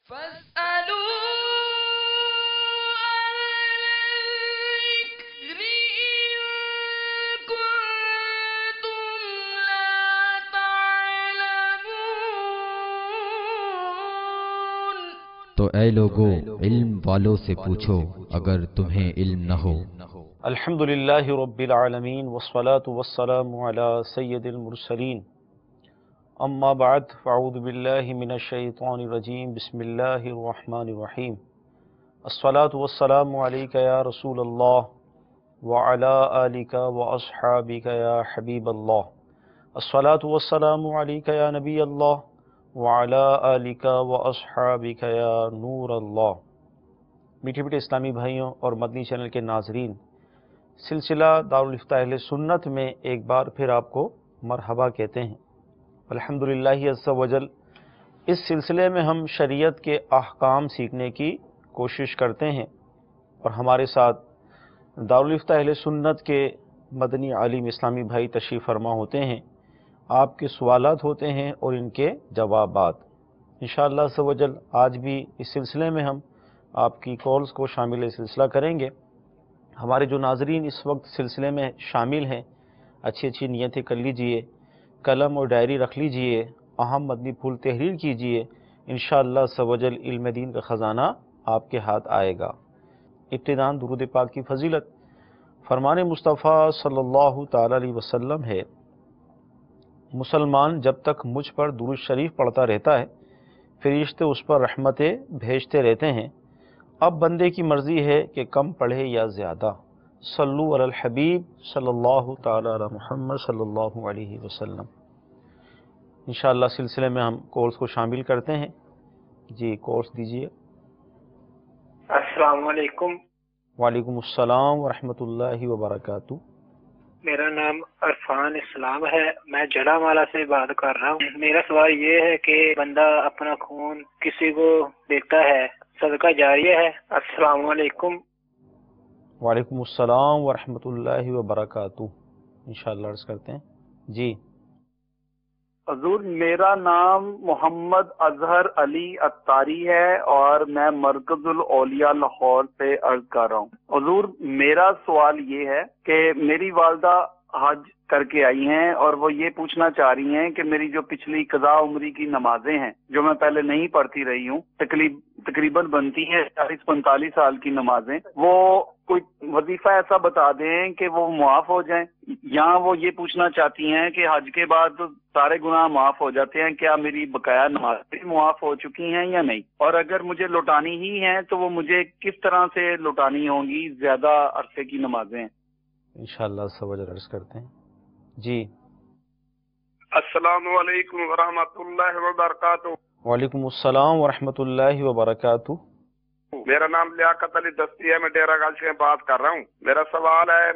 فاسألوا أهل الذكر إن كنتم لا تعلمون۔ تو اے لوگو علم والوں سے پوچھو اگر تمہیں علم نہ ہو۔ الحمد للہ رب العالمین والصلاة والسلام علی سید المرسلین، اما بعد فاعوذ باللہ من الشیطان الرجیم، بسم اللہ الرحمن الرحیم۔ الصلاة والسلام علیک یا رسول اللہ وعلی آلک واصحابک یا حبیب اللہ۔ الصلاة والسلام علیک یا نبی اللہ وعلی آلک واصحابک یا نور اللہ۔ میٹھے میٹھے اسلامی بھائیوں اور مدنی چینل کے ناظرین، سلسلہ دارالفتہ اہل سنت میں ایک بار پھر آپ کو مرحبا کہتے ہیں۔ الحمدللہ عز وجل اس سلسلے میں ہم شریعت کے احکام سیکھنے کی کوشش کرتے ہیں، اور ہمارے ساتھ دارالفتہ اہل سنت کے مدنی عالم اسلامی بھائی تشریف فرما ہوتے ہیں۔ آپ کے سوالات ہوتے ہیں اور ان کے جوابات۔ انشاءاللہ عز وجل آج بھی اس سلسلے میں ہم آپ کی کالز کو شامل سلسلہ کریں گے۔ ہمارے جو ناظرین اس وقت سلسلے میں شامل ہیں، اچھی اچھی نیتیں کر لیجئے، قلم اور ڈائری رکھ لیجئے، اہم مدنی پھول تحریر کیجئے، انشاءاللہ عز وجل علم دین کا خزانہ آپ کے ہاتھ آئے گا۔ ابتداً درود پاک کی فضیلت۔ فرمان مصطفیٰ صلی اللہ تعالی علیہ وسلم ہے، مسلمان جب تک مجھ پر درود شریف پڑھتا رہتا ہے فرشتے اس پر رحمتیں بھیجتے رہتے ہیں۔ اب بندے کی مرضی ہے کہ کم پڑھے یا زیادہ۔ صلو علی الحبیب صلی اللہ تعالی علی محمد صلی اللہ علیہ وسلم۔ انشاءاللہ سلسلے میں ہم کالز کو شامل کرتے ہیں۔ جی کالز دیجیے۔ السلام علیکم۔ وعلیکم السلام ورحمۃ اللہ وبرکاتہ۔ میرا نام عرفان اسلام ہے، میں جڑا والا سے بات کر رہا ہوں۔ میرا سوال یہ ہے کہ بندہ اپنا خون کسی کو دیتا ہے، صدقہ جاریہ ہے؟ السلام علیکم۔ وعلیکم السلام ورحمۃ اللہ وبرکاتہ۔ انشاءاللہ عرض کرتے ہیں۔ جی حضور، میرا نام محمد اظہر علی اتاری ہے اور میں مرکز الاولیاء لاہور سے عرض کر رہا ہوں۔ حضور، میرا سوال یہ ہے کہ میری والدہ حج کر کے آئی ہیں اور وہ یہ پوچھنا چاہ رہی ہیں کہ میری جو پچھلی قضاء عمری کی نمازیں ہیں جو میں پہلے نہیں پڑھتی رہی ہوں، تقریباً بنتی ہیں 40-45 سال کی نمازیں، وہ کوئی وظیفہ ایسا بتا دیں کہ وہ معاف ہو جائیں، یا وہ یہ پوچھنا چاہتی ہیں کہ حج کے بعد سارے گناہ معاف ہو جاتے ہیں، کیا میری بقایا نمازیں معاف ہو چکی ہیں یا نہیں؟ اور اگر مجھے لوٹانی ہی ہیں تو وہ مجھے کس طرح سے لوٹانی ہوں گی زیادہ عرصے کی نمازیں؟ انشاءاللہ سوال عرض کرتے ہیں۔ جی السلام علیکم ورحمۃ اللہ وبرکاتہ۔ وعلیکم السلام ورحمۃ اللہ وبرکاتہ۔ میرا نام لیاقت علی دستی ہے، میں ڈیرہ گال سے بات کر رہا ہوں۔ میرا سوال ہے،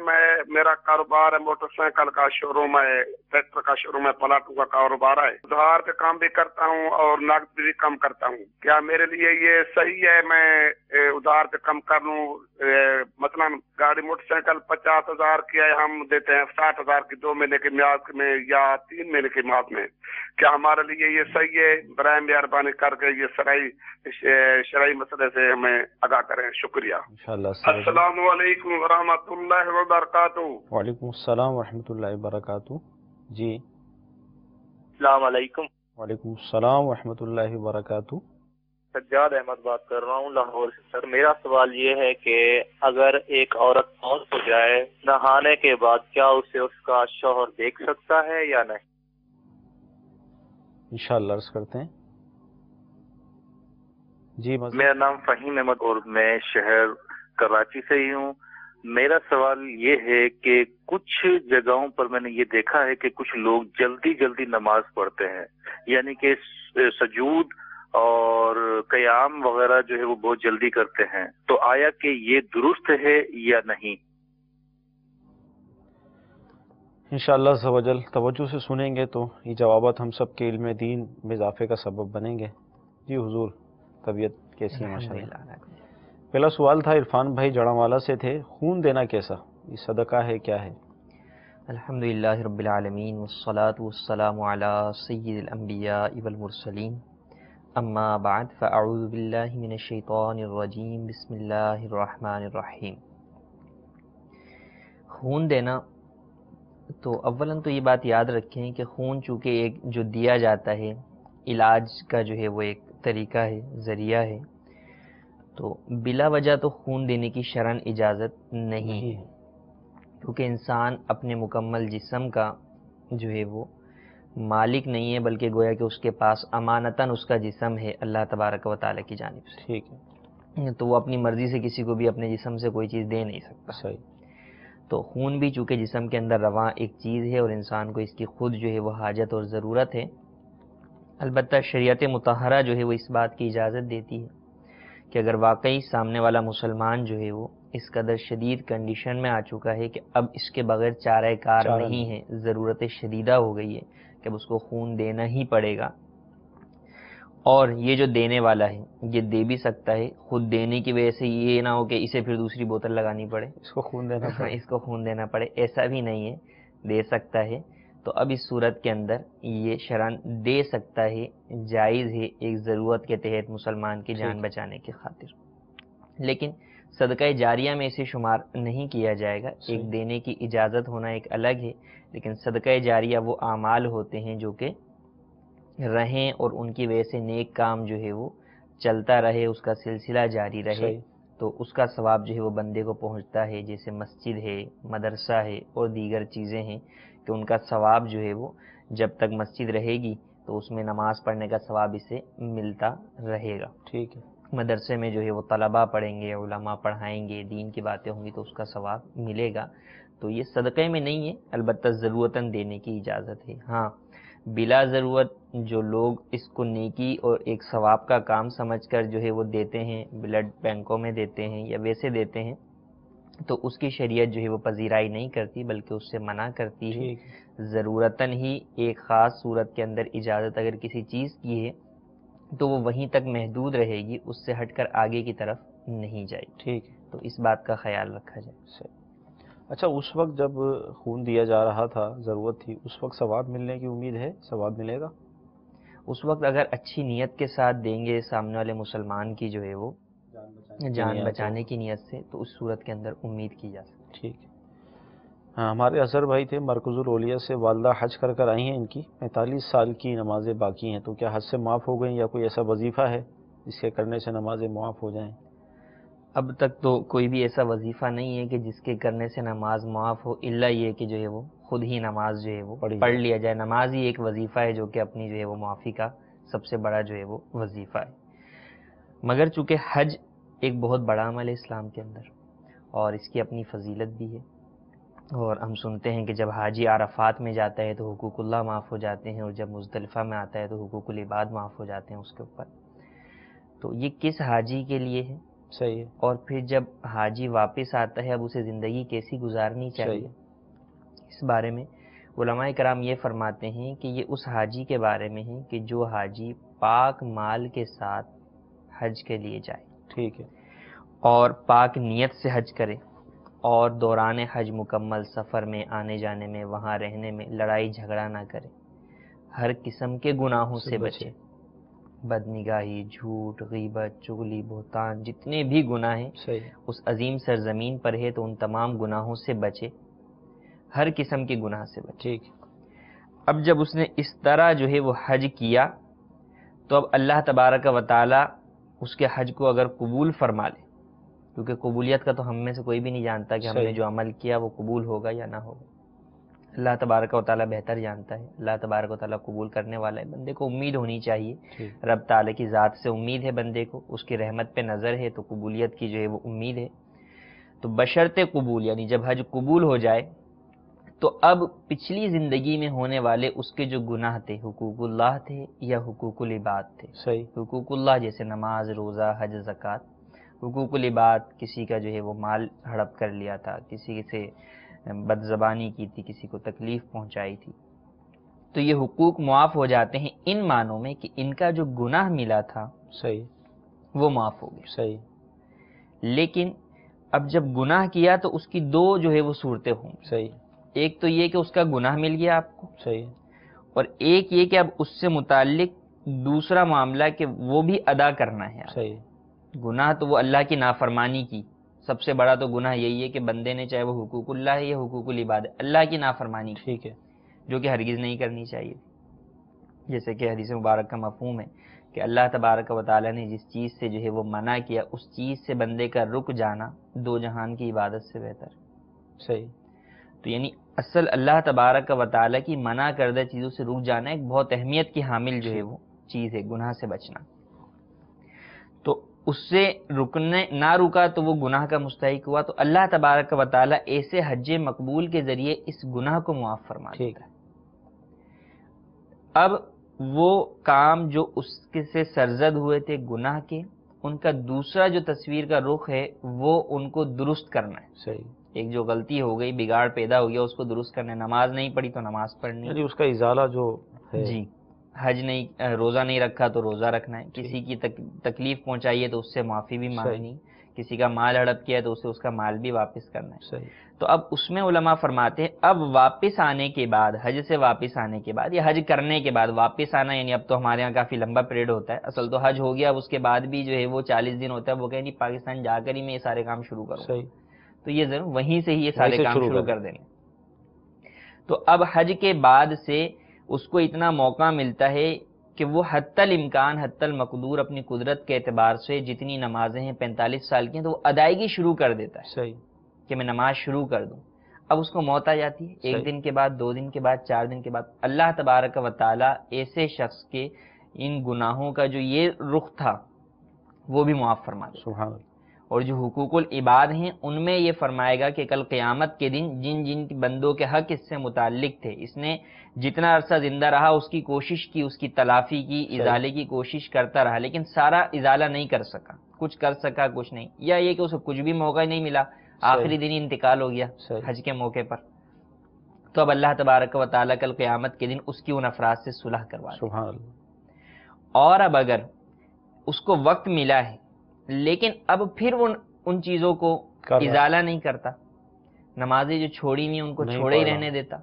میرا کاروبار ہے، موٹر سائیکل کا شو روم ہے، ٹریکٹر کا شو روم ہے، پلاٹوں کا کاروبار ہے، ادھار پہ کام بھی کرتا ہوں اور نقد بھی کام کرتا ہوں۔ کیا میرے لیے یہ صحیح ہے میں ادھار پہ کم کر لوں؟ مثلا گاڑی موٹر سائیکل 50,000 کی ہے، ہم دیتے ہیں 60,000 کی 2 مہینے کی میعاد میں یا 3 مہینے کی میعاد میں، کیا ہمارے لیے یہ صحیح ہے؟ برائے مہربانی کر کے یہ شرعی مسئلے سے ہمیں آگاہ کریں، شکریہ۔ انشاءاللہ السلام علیکم ورحمۃ اللہ وبرکاتہ۔ وعلیکم السلام ورحمۃ اللہ وبرکاتہ۔ جی السلام علیکم۔ وعلیکم السلام ورحمۃ اللہ وبرکاتہ۔ سجاد احمد بات کر رہا ہوں لاہور سے۔ سر میرا سوال یہ ہے کہ اگر ایک عورت فوت ہو جائے نہانے کے بعد، کیا اسے اس کا شوہر دیکھ سکتا ہے یا نہیں؟ انشاءاللہ عرض کرتے ہیں۔ جی میرا نام فہیم احمد اور میں شہر کراچی سے ہی ہوں۔ میرا سوال یہ ہے کہ کچھ جگہوں پر میں نے یہ دیکھا ہے کہ کچھ لوگ جلدی نماز پڑھتے ہیں، یعنی کہ سجود اور قیام وغیرہ جو ہے وہ بہت جلدی کرتے ہیں، تو آیا کہ یہ درست ہے یا نہیں؟ انشاءاللہ عز و جل توجہ سے سنیں گے تو یہ جوابات ہم سب کے علم دین میں اضافے کا سبب بنیں گے۔ جی حضور، طبیعت کیسی ہے ماشاءاللہ؟ پہلا سوال تھا عرفان بھائی جڑا والا سے تھے، خون دینا کیسا؟ یہ صدقہ ہے کیا ہے؟ الحمدللہ رب العالمین والصلاة والسلام علی سید الانبیاء والمرسلین، اما بعد فاعوذ باللہ من الشیطان الرجیم بسم اللہ الرحمن الرحیم۔ خون دینا، تو اولاً تو یہ بات یاد رکھیں کہ خون چونکہ ایک جو دیا جاتا ہے علاج کا جو ہے وہ ایک طریقہ ہے، ذریعہ ہے، تو بلا وجہ تو خون دینے کی شرعاً اجازت نہیں ہے، کیونکہ انسان اپنے مکمل جسم کا جو ہے وہ مالک نہیں ہے، بلکہ گویا کہ اس کے پاس امانتاً اس کا جسم ہے اللہ تبارک و تعالیٰ کی جانب سے، ٹھیک ہے، تو وہ اپنی مرضی سے کسی کو بھی اپنے جسم سے کوئی چیز دے نہیں سکتا۔ صحیح، تو خون بھی چونکہ جسم کے اندر رواں ایک چیز ہے اور انسان کو اس کی خود جو ہے وہ حاجت اور ضرورت ہے، البتہ شریعت مطہرہ جو ہے وہ اس بات کی اجازت دیتی ہے کہ اگر واقعی سامنے والا مسلمان جو ہے وہ اس قدر شدید کنڈیشن میں آ چکا ہے کہ اب اس کے بغیر چارہ کار نہیں ہے، ضرورت شدیدہ ہو گئی ہے کہ اب اس کو خون دینا ہی پڑے گا، اور یہ جو دینے والا ہے یہ دے بھی سکتا ہے، خود دینے کی وجہ سے یہ نہ ہو کہ اسے پھر دوسری بوتل لگانی پڑے، اس کو خون دینا پڑے، اس کو خون دینا پڑے، ایسا بھی نہیں ہے، دے سکتا ہے۔ تو اب اس صورت کے اندر یہ شرعاً دے سکتا ہے، جائز ہے ایک ضرورت کے تحت مسلمان کی جان بچانے کی خاطر، لیکن صدقہ جاریہ میں اسے شمار نہیں کیا جائے گا۔ ایک دینے کی اجازت ہونا ایک الگ ہے، لیکن صدقہ جاریہ وہ اعمال ہوتے ہیں جو کہ رہیں اور ان کی وجہ سے نیک کام جو ہے وہ چلتا رہے، اس کا سلسلہ جاری رہے، تو اس کا ثواب جو ہے وہ بندے کو پہنچتا ہے، جیسے مسجد ہے، مدرسہ ہے اور دیگر چیزیں ہیں کہ ان کا ثواب جو ہے وہ جب تک مسجد رہے گی تو اس میں نماز پڑھنے کا ثواب اسے ملتا رہے گا۔ ٹھیک ہے، مدرسے میں جو ہے وہ طلباء پڑھیں گے، علماء پڑھائیں گے، دین کی باتیں ہوں گی تو اس کا ثواب ملے گا۔ تو یہ صدقے میں نہیں ہے، البتہ ضرورتاً دینے کی اجازت ہے۔ ہاں، بلا ضرورت جو لوگ اس کو نیکی اور ایک ثواب کا کام سمجھ کر جو ہے وہ دیتے ہیں، بلڈ بینکوں میں دیتے ہیں یا ویسے دیتے ہیں، تو اس کی شریعت جو ہے وہ پذیرائی نہیں کرتی بلکہ اس سے منع کرتی ہے۔ ضرورتاً ہی ایک خاص صورت کے اندر اجازت اگر کسی چیز کی ہے تو وہ وہیں تک محدود رہے گی، اس سے ہٹ کر آگے کی طرف نہیں جائے گی۔ ٹھیک ہے، تو اس بات کا خیال رکھا جائے۔ صحیح۔ اچھا، اس وقت جب خون دیا جا رہا تھا، ضرورت تھی، اس وقت ثواب ملنے کی امید ہے؟ ثواب ملے گا اس وقت اگر اچھی نیت کے ساتھ دیں گے سامنے والے مسلمان کی جو ہے وہ جان بچانے کی نیت سے، تو اس صورت کے اندر امید کی جا سکتی ہے۔ ٹھیک ہے۔ ہاں، ہمارے اظہر بھائی تھے مرکز الاولیاء سے، والدہ حج کر کر آئی ہیں، ان کی 45 سال کی نمازیں باقی ہیں، تو کیا حج سے معاف ہو گئیں یا کوئی ایسا وظیفہ ہے جس کے کرنے سے نمازیں معاف ہو جائیں؟ اب تک تو کوئی بھی ایسا وظیفہ نہیں ہے کہ جس کے کرنے سے نماز معاف ہو، الا یہ کہ جو ہے وہ خود ہی نماز جو ہے وہ پڑھ لیا جائے۔ نماز ہی ایک وظیفہ ہے جو کہ اپنی جو ہے وہ معافی کا سب سے بڑا جو ہے وہ وظیفہ ہے، مگر چونکہ حج ایک بہت بڑا عمل ہے اسلام کے اندر اور اس کی اپنی فضیلت بھی ہے، اور ہم سنتے ہیں کہ جب حاجی عرفات میں جاتا ہے تو حقوق اللہ معاف ہو جاتے ہیں، اور جب مزدلفہ میں آتا ہے تو حقوق العباد معاف ہو جاتے ہیں اس کے اوپر۔ تو یہ کس حاجی کے لیے ہے؟ صحیح ہے، اور پھر جب حاجی واپس آتا ہے اب اسے زندگی کیسی گزارنی چاہیے، اس بارے میں علماء کرام یہ فرماتے ہیں کہ یہ اس حاجی کے بارے میں ہے کہ جو حاجی پاک مال کے ساتھ حج کے لیے جائے، ٹھیک ہے، اور پاک نیت سے حج کرے، اور دوران حج مکمل سفر میں آنے جانے میں وہاں رہنے میں لڑائی جھگڑا نہ کرے، ہر قسم کے گناہوں سے بچے، بد نگاہی، جھوٹ، غیبت، چغلی، بہتان، جتنے بھی گناہ ہیں اس عظیم سرزمین پر ہے تو ان تمام گناہوں سے بچے، ہر قسم کے گناہ سے بچے۔ اب جب اس نے اس طرح جو ہے وہ حج کیا تو اب اللہ تبارک و تعالی اس کے حج کو اگر قبول فرما لے، کیونکہ قبولیت کا تو ہم میں سے کوئی بھی نہیں جانتا کہ ہم نے جو عمل کیا وہ قبول ہوگا یا نہ ہوگا، اللہ تبارک و تعالیٰ بہتر جانتا ہے، اللہ تبارک و تعالیٰ قبول کرنے والا ہے۔ بندے کو امید ہونی چاہیے، رب تعالیٰ کی ذات سے امید ہے بندے کو، اس کی رحمت پہ نظر ہے تو قبولیت کی جو ہے وہ امید ہے۔ تو بشرط قبول، یعنی جب حج قبول ہو جائے تو اب پچھلی زندگی میں ہونے والے اس کے جو گناہ تھے، حقوق اللہ تھے یا حقوق العباد تھے۔ حقوق اللہ جیسے نماز، روزہ، حج، زکوٰۃ، حقوق العباد کسی کا جو ہے وہ مال ہڑپ کر لیا تھا، کسی سے بد زبانی کی تھی، کسی کو تکلیف پہنچائی تھی، تو یہ حقوق معاف ہو جاتے ہیں ان معنوں میں کہ ان کا جو گناہ ملا تھا وہ معاف ہو گیا۔ لیکن اب جب گناہ کیا تو اس کی دو جو ہے وہ صورتیں ہوں، ایک تو یہ کہ اس کا گناہ مل گیا آپ کو، اور ایک یہ کہ اب اس سے متعلق دوسرا معاملہ کہ وہ بھی ادا کرنا ہے. صحیح. گناہ تو وہ اللہ کی نافرمانی کی، سب سے بڑا تو گناہ یہی ہے کہ بندے نے چاہے وہ حقوق اللہ ہے یا حقوق العباد ہے، اللہ کی نافرمانی کی، ٹھیک ہے، جو کہ ہرگز نہیں کرنی چاہیے. جیسے کہ حدیث مبارک کا مفہوم ہے کہ اللہ تبارک و تعالیٰ نے جس چیز سے جو ہے وہ منع کیا، اس چیز سے بندے کا رک جانا دو جہان کی عبادت سے بہتر. صحیح. تو یعنی اصل اللہ تبارک و تعالیٰ کی منع کردہ چیزوں سے رک جانا ایک بہت اہمیت کی حامل جو ہے وہ چیز ہے، گناہ سے بچنا. تو اس سے رکنے نہ رکا تو وہ گناہ کا مستحق ہوا، تو اللہ تبارک و تعالیٰ ایسے حج مقبول کے ذریعے اس گناہ کو معاف فرما دیتا ہے. اب وہ کام جو اس کے سے سرزد ہوئے تھے گناہ کے، ان کا دوسرا جو تصویر کا رخ ہے وہ ان کو درست کرنا ہے. صحیح. ایک جو غلطی ہو گئی، بگاڑ پیدا ہو گیا، اس کو درست کرنا ہے. نماز نہیں پڑھی تو نماز پڑھنی ہے. یعنی اس کا ازالہ جو ہے. جی. حج نہیں، روزہ نہیں رکھا تو روزہ رکھنا ہے. کسی کی تکلیف پہنچائی ہے تو اس سے معافی بھی مانگنی. کسی کا مال ہڑپ کیا ہے تو اسے اس کا مال بھی واپس کرنا ہے. صحیح. تو اب اس میں علماء فرماتے ہیں اب واپس آنے کے بعد، حج سے واپس آنے کے بعد یا حج کرنے کے بعد واپس آنا، یعنی اب تو ہمارے ہاں کافی لمبا پیریڈ ہوتا ہے. اصل تو حج ہو گیا، اب اس کے بعد بھی جو ہے وہ 40 دن ہوتا ہے. وہ کہ نہیں پاکستان جا کر ہی میں یہ سارے کام شروع کروں. صحیح. تو یہ ضرور وہیں سے ہی یہ سارے کام شروع کر دیں گے. تو اب حج کے بعد سے اس کو اتنا موقع ملتا ہے کہ وہ حتی الامکان حتی المقدور اپنی قدرت کے اعتبار سے جتنی نمازیں ہیں 45 سال کی ہیں تو وہ ادائیگی شروع کر دیتا ہے. صحیح. کہ میں نماز شروع کر دوں. اب اس کو موت آ جاتی ہے، ایک دن کے بعد، 2 دن کے بعد، 4 دن کے بعد. اللہ تبارک و تعالیٰ ایسے شخص کے ان گناہوں کا جو یہ رخ تھا وہ بھی معاف فرما دے. سبحان اللہ. اور جو حقوق العباد ہیں ان میں یہ فرمائے گا کہ کل قیامت کے دن جن جن بندوں کے حق اس سے متعلق تھے، اس نے جتنا عرصہ زندہ رہا اس کی کوشش کی، اس کی تلافی کی، ازالے کی کوشش کرتا رہا، لیکن سارا ازالہ نہیں کر سکا. کچھ کر سکا، کچھ نہیں، یا یہ کہ اسے کچھ بھی موقع نہیں ملا، آخری دن انتقال ہو گیا حج کے موقع پر. تو اب اللہ تبارک و تعالیٰ کل قیامت کے دن اس کی ان افراد سے صلح کروا دے. سبحان اللہ. اور اب اگر اس کو وقت ملا ہے لیکن اب پھر ان چیزوں کو ازالہ نہیں کرتا، نمازیں جو چھوڑی ہوئی ان کو چھوڑے ہی رہنے دیتا،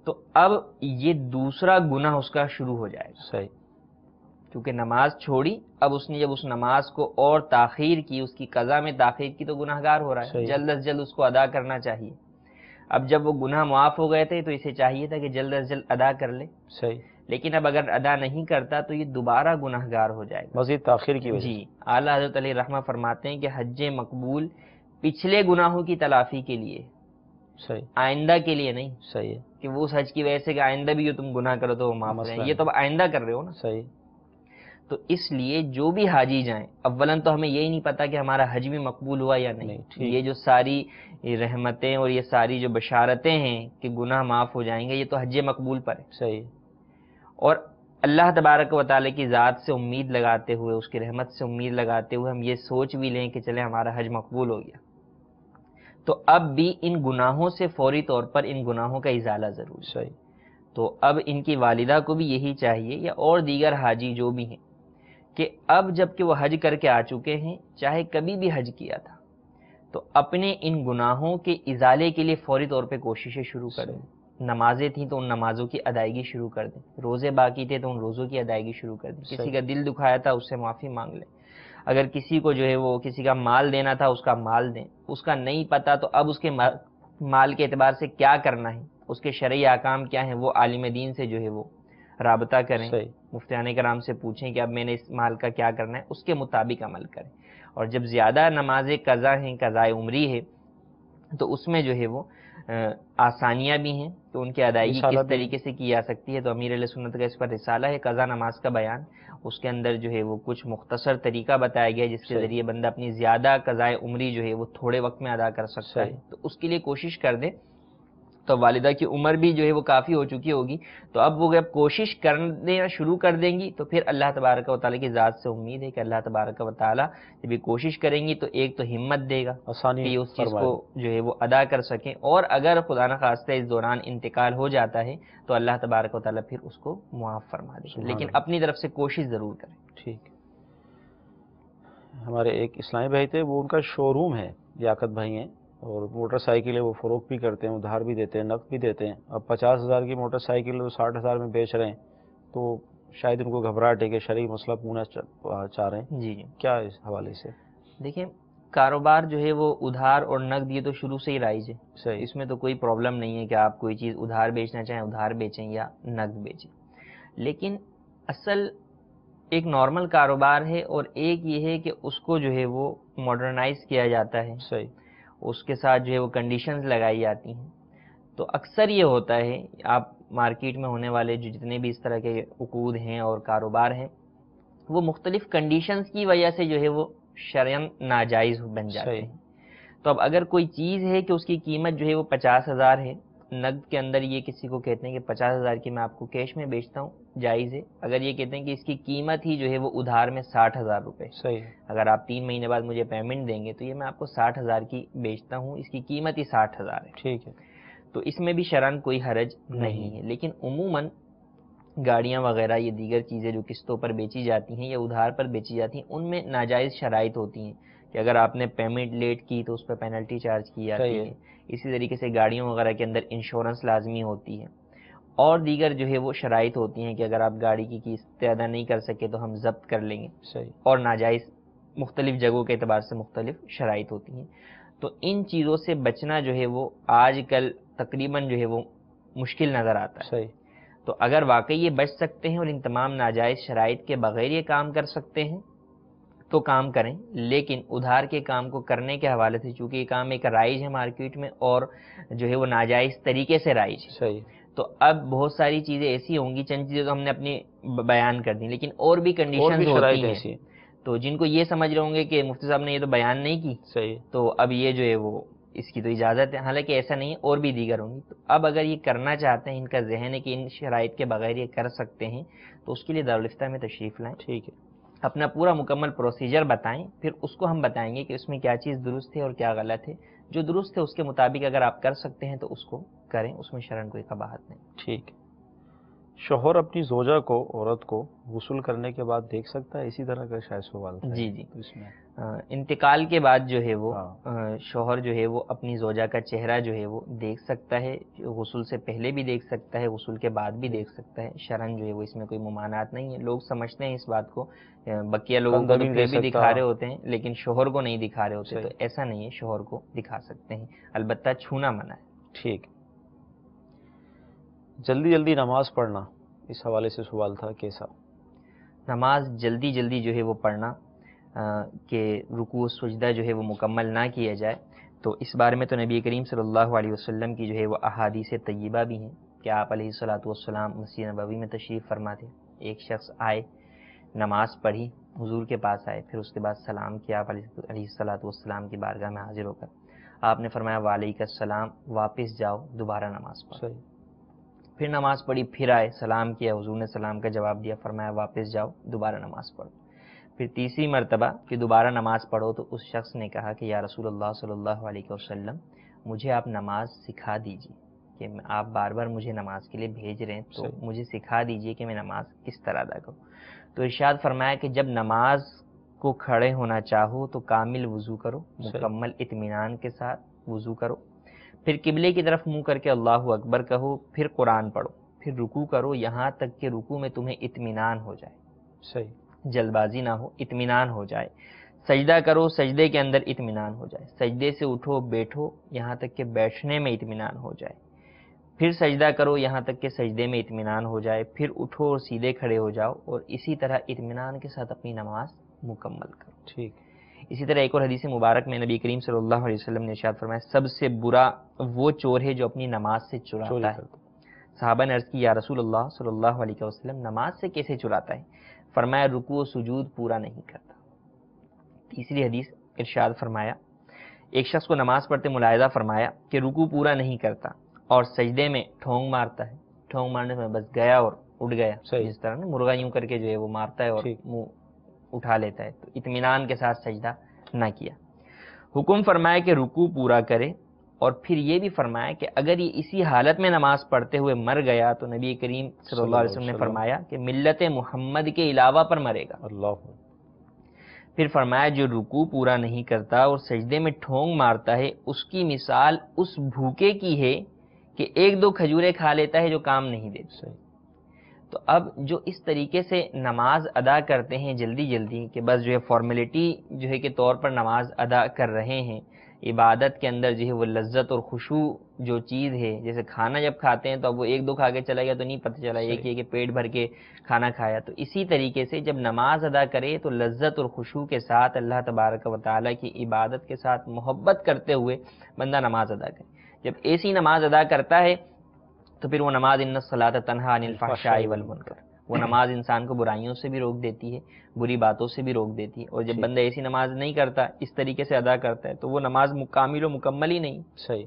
تو اب یہ دوسرا گناہ اس کا شروع ہو جائے گا. صحیح. کیونکہ نماز چھوڑی، اب اس نے جب اس نماز کو اور تاخیر کی، اس کی قضا میں تاخیر کی، تو گناہگار ہو رہا ہے. جلد از جلد اس کو ادا کرنا چاہیے. اب جب وہ گناہ معاف ہو گئے تھے تو اسے چاہیے تھا کہ جلد از جلد ادا کر لے. صحیح. لیکن اب اگر ادا نہیں کرتا تو یہ دوبارہ گناہگار ہو جائے گا مزید تاخیر کی وجہ سے. جی. اعلیٰ حضرت علیہ رحمہ فرماتے ہیں کہ حج مقبول پچھلے گناہوں کی تلافی کے لیے، صحیح، آئندہ کے لیے نہیں. صحیح ہے کہ وہ اس حج کی وجہ سے کہ آئندہ بھی جو تم گناہ کرو تو وہ معاف رہیں، یہ تو اب آئندہ کر رہے ہو نا. صحیح. تو اس لیے جو بھی حاجی جائیں، اولاً تو ہمیں یہی نہیں پتا کہ ہمارا حج بھی مقبول ہوا یا نہیں. یہ جو ساری رحمتیں اور یہ ساری جو بشارتیں ہیں کہ گناہ معاف ہو جائیں گے، یہ تو حج مقبول پر ہے. صحیح. اور اللہ تبارک و تعالیٰ کی ذات سے امید لگاتے ہوئے، اس کی رحمت سے امید لگاتے ہوئے ہم یہ سوچ بھی لیں کہ چلے ہمارا حج مقبول ہو گیا، تو اب بھی ان گناہوں سے فوری طور پر ان گناہوں کا ازالہ ضروری ہے. صحیح. تو اب ان کی والدہ کو بھی یہی چاہیے، یا اور دیگر حاجی جو بھی ہیں، کہ اب جب کہ وہ حج کر کے آ چکے ہیں، چاہے کبھی بھی حج کیا تھا، تو اپنے ان گناہوں کے ازالے کے لیے فوری طور پہ کوششیں شروع کر دیں. نمازیں تھیں تو ان نمازوں کی ادائیگی شروع کر دیں، روزے باقی تھے تو ان روزوں کی ادائیگی شروع کر دیں. کسی کا دل دکھایا تھا اس سے معافی مانگ لیں. اگر کسی کو جو ہے وہ کسی کا مال دینا تھا اس کا مال دیں. اس کا نہیں پتا تو اب اس کے مال کے اعتبار سے کیا کرنا ہے، اس کے شرعی احکام کیا ہیں، وہ عالم دین سے جو ہے وہ رابطہ کریں، مفتیان کرام سے پوچھیں کہ اب میں نے اس مال کا کیا کرنا ہے، اس کے مطابق عمل کریں. اور جب زیادہ نمازیں قضا ہیں، قضاء عمری ہے، تو اس میں جو ہے وہ آسانیاں بھی ہیں تو ان کی ادائیگی کس طریقے سے کی جا سکتی ہے. تو امیر علیہ سنت کا اس پر رسالہ ہے قضا نماز کا بیان، اس کے اندر جو ہے وہ کچھ مختصر طریقہ بتایا گیا جس کے ذریعے بندہ اپنی زیادہ قضاء عمری جو ہے وہ تھوڑے وقت میں ادا کر سکتا ہے. تو اس کے لیے کوشش کر دیں. تو والدہ کی عمر بھی جو ہے وہ کافی ہو چکی ہوگی، تو اب وہ جب کوشش کرنا شروع کر دیں گی تو پھر اللہ تبارک و تعالیٰ کی ذات سے امید ہے کہ اللہ تبارک و تعالیٰ جب یہ کوشش کریں گی تو ایک تو ہمت دے گا کہ اس چیز کو جو ہے وہ ادا کر سکیں، اور اگر خدا نخواستہ اس دوران انتقال ہو جاتا ہے تو اللہ تبارک و تعالیٰ پھر اس کو معاف فرما دے. لیکن اپنی طرف سے کوشش ضرور کریں. ٹھیک. ہمارے ایک اسلامی بھائی تھے، وہ ان کا شو روم ہے، لیاقت بھائی ہیں، اور موٹر سائیکل ہے وہ فروخت بھی کرتے ہیں، ادھار بھی دیتے ہیں، نقد بھی دیتے ہیں. اب 50,000 کی موٹر سائیکل 60,000 میں بیچ رہے ہیں، تو شاید ان کو گھبراہٹ ہے کہ شرعی مسئلہ پوچھنا چاہ رہے ہیں، جی جی کیا اس حوالے سے؟ دیکھیں کاروبار جو ہے وہ ادھار اور نقد یہ تو شروع سے ہی رائج ہے، صحیح، اس میں تو کوئی پرابلم نہیں ہے کہ آپ کوئی چیز ادھار بیچنا چاہیں ادھار بیچیں یا نقد بیچیں، لیکن اصل ایک نارمل کاروبار ہے اور ایک یہ ہے کہ اس کو جو ہے وہ ماڈرنائز کیا جاتا ہے، صحیح، اس کے ساتھ جو ہے وہ کنڈیشنز لگائی جاتی ہیں۔ تو اکثر یہ ہوتا ہے آپ مارکیٹ میں ہونے والے جو جتنے بھی اس طرح کے عقود ہیں اور کاروبار ہیں وہ مختلف کنڈیشنز کی وجہ سے جو ہے وہ شرعاً ناجائز بن جاتے صحیح، ہیں۔ تو اب اگر کوئی چیز ہے کہ اس کی قیمت جو ہے وہ 50,000 ہے، نقد کے اندر یہ کسی کو کہتے ہیں کہ 50,000 کی میں آپ کو کیش میں بیچتا ہوں، جائز ہے۔ اگر یہ کہتے ہیں کہ اس کی قیمت ہی جو ہے وہ ادھار میں 60,000 روپے، صحیح، اگر آپ 3 مہینے بعد مجھے پیمنٹ دیں گے تو یہ میں آپ کو 60,000 کی بیچتا ہوں، اس کی قیمت ہی 60,000 ہے، ٹھیک ہے، تو اس میں بھی شرعاً کوئی حرج نہیں ہے۔ لیکن عموماً گاڑیاں وغیرہ یہ دیگر چیزیں جو قسطوں پر بیچی جاتی ہیں یا ادھار پر بیچی جاتی ہیں ان میں ناجائز شرائط ہوتی ہیں کہ اگر آپ نے پیمنٹ لیٹ کی تو اس پہ پینلٹی چارج کی جاتی صحیح ہے، ہے۔ اسی طریقے سے گاڑیوں وغیرہ کے اندر انشورنس لازمی ہوتی ہے، اور دیگر جو ہے وہ شرائط ہوتی ہیں کہ اگر آپ گاڑی کی قسط ادا نہیں کر سکے تو ہم ضبط کر لیں گے، صحیح، اور ناجائز مختلف جگہوں کے اعتبار سے مختلف شرائط ہوتی ہیں۔ تو ان چیزوں سے بچنا جو ہے وہ آج کل تقریباً جو ہے وہ مشکل نظر آتا ہے۔ صحیح، تو اگر واقعی یہ بچ سکتے ہیں اور ان تمام ناجائز شرائط کے بغیر یہ کام کر سکتے ہیں تو کام کریں، لیکن ادھار کے کام کو کرنے کے حوالے سے چونکہ یہ کام ایک رائج ہے مارکیٹ میں اور جو ہے وہ ناجائز طریقے سے رائج ہے، صحیح، تو اب بہت ساری چیزیں ایسی ہوں گی، چند چیزیں تو ہم نے اپنی بیان کر دیں، لیکن اور بھی اور بھی کنڈیشنز شرائط ہوتی ایسی ہیں، ہیں، تو جن کو یہ سمجھ رہے ہوں گے کہ مفتی صاحب نے یہ تو بیان نہیں کی صحیح، تو اب یہ جو ہے وہ اس کی تو اجازت ہے، حالانکہ ایسا نہیں ہے، اور بھی دیگر ہوں گی۔ تو اب اگر یہ کرنا چاہتے ہیں، ان کا ذہن ہے کہ ان شرائط کے بغیر یہ کر سکتے ہیں، تو اس کے لیے دارالفتہ میں تشریف لائیں، ٹھیک ہے، اپنا پورا مکمل پروسیجر بتائیں، پھر اس کو ہم بتائیں گے کہ اس میں کیا چیز درست ہے اور کیا غلط ہے۔ جو درست ہے اس کے مطابق اگر آپ کر سکتے ہیں تو اس کو کریں، اس میں شرعاً کوئی قباحت نہیں۔ ٹھیک ہے۔ شوہر اپنی زوجہ کو، عورت کو غسل کرنے کے بعد دیکھ سکتا ہے؟ اسی طرح کا شاید سوال تھا جی جی، اس میں۔ انتقال کے بعد جو ہے وہ ہاں، شوہر جو ہے وہ اپنی زوجہ کا چہرہ جو ہے وہ دیکھ سکتا ہے، غسل سے پہلے بھی دیکھ سکتا ہے، غسل کے بعد بھی دیکھ سکتا ہے، شرعاً جو ہے وہ اس میں کوئی ممانعت نہیں ہے۔ لوگ سمجھتے ہیں اس بات کو، بقیہ لوگوں کو تو بھی پھر دیکھ بھی سکتا، دکھا رہے ہوتے ہیں لیکن شوہر کو نہیں دکھا رہے ہوتے، تو صحیح، ایسا نہیں ہے، شوہر کو دکھا سکتے ہیں، البتہ چھونا منع ہے۔ ٹھیک۔ جلدی جلدی نماز پڑھنا، اس حوالے سے سوال تھا، کیسا؟ نماز جلدی جلدی جو ہے وہ پڑھنا کہ رکوع و سجدہ جو ہے وہ مکمل نہ کیا جائے، تو اس بارے میں تو نبی کریم صلی اللہ علیہ وسلم کی جو ہے وہ احادیث طیبہ بھی ہیں کہ آپ علیہ الصلوۃ والسلام مسجد نبوی میں تشریف فرما تھے، ایک شخص آئے، نماز پڑھی، حضور کے پاس آئے، پھر اس کے بعد سلام کیا آپ علیہ الصلوۃ والسلام کی بارگاہ میں حاضر ہو کر، آپ نے فرمایا وعلیکم السلام، واپس جاؤ، دوبارہ نماز پڑھو۔ صحیح، پھر نماز پڑھی، پھر آئے، سلام کیا، حضور نے سلام کا جواب دیا، فرمایا واپس جاؤ، دوبارہ نماز پڑھو۔ پھر تیسری مرتبہ کہ دوبارہ نماز پڑھو تو اس شخص نے کہا کہ یا رسول اللہ صلی اللہ علیہ وسلم، مجھے آپ نماز سکھا دیجیے، کہ آپ بار بار مجھے نماز کے لیے بھیج رہے ہیں تو صحیح، مجھے سکھا دیجیے کہ میں نماز کس طرح ادا کروں۔ تو ارشاد فرمایا کہ جب نماز کو کھڑے ہونا چاہو تو کامل وضو کرو، مکمل اطمینان کے ساتھ وضو کرو، پھر قبلے کی طرف منہ کر کے اللہ اکبر کہو، پھر قرآن پڑھو، پھر رکوع کرو یہاں تک کہ رکوع میں تمہیں اطمینان ہو جائے، صحیح، جلد بازی نہ ہو، اطمینان ہو جائے، سجدہ کرو، سجدے کے اندر اطمینان ہو جائے، سجدے سے اٹھو بیٹھو یہاں تک کہ بیٹھنے میں اطمینان ہو جائے، پھر سجدہ کرو یہاں تک کہ سجدے میں اطمینان ہو جائے، پھر اٹھو اور سیدھے کھڑے ہو جاؤ، اور اسی طرح اطمینان کے ساتھ اپنی نماز مکمل کرو۔ ٹھیک، اسی طرح ایک اور حدیث مبارک میں نبی کریم صلی اللہ علیہ وسلم نے ارشاد فرمایا سب سے برا وہ چور ہے جو اپنی نماز سے چوری چراتا ہے۔ کرتا، صحابہ نے عرض کی یا رسول اللہ صلی اللہ علیہ وسلم نماز سے کیسے چراتا ہے؟ فرمایا رکوع و سجود پورا نہیں کرتا۔ تیسری حدیث ارشاد فرمایا ایک شخص کو نماز پڑھتے ملاحظہ فرمایا کہ رکوع پورا نہیں کرتا اور سجدے میں ٹھونگ مارتا ہے، ٹھونگ مارنے میں بس گیا اور اٹھ گیا، صحیح، جس طرح نا مرغا یوں کر کے جو ہے وہ مارتا ہے اور ٹھیک، منہ اٹھا لیتا ہے، تو اطمینان کے ساتھ سجدہ نہ کیا۔ حکم فرمایا کہ رکوع پورا کرے، اور پھر یہ بھی فرمایا کہ اگر یہ اسی حالت میں نماز پڑھتے ہوئے مر گیا تو نبی کریم صلی اللہ علیہ وسلم نے فرمایا کہ ملت محمد کے علاوہ پر مرے گا۔ اللہ، پھر فرمایا جو رکوع پورا نہیں کرتا اور سجدے میں ٹھونگ مارتا ہے اس کی مثال اس بھوکے کی ہے کہ ایک دو کھجوریں کھا لیتا ہے جو کام نہیں دیتی۔ صحیح، تو اب جو اس طریقے سے نماز ادا کرتے ہیں جلدی جلدی کہ بس جو ہے فارمیلٹی جو ہے کہ طور پر نماز ادا کر رہے ہیں، عبادت کے اندر جو ہے وہ لذت اور خشوع جو چیز ہے، جیسے کھانا جب کھاتے ہیں تو اب وہ ایک دو کھا کے چلا گیا تو نہیں پتہ چلا، ایک یہ کہ پیٹ بھر کے کھانا کھایا، تو اسی طریقے سے جب نماز ادا کرے تو لذت اور خشوع کے ساتھ اللہ تبارک و تعالیٰ کی عبادت کے ساتھ محبت کرتے ہوئے بندہ نماز ادا کرے۔ جب ایسی نماز ادا کرتا ہے تو پھر وہ نماز ان الصلاۃ تنہی عن الفحشاء والمنکر، وہ نماز انسان کو برائیوں سے بھی روک دیتی ہے، بری باتوں سے بھی روک دیتی ہے۔ اور جب بندہ ایسی نماز نہیں کرتا، اس طریقے سے ادا کرتا ہے، تو وہ نماز کامل و مکمل ہی نہیں، صحیح،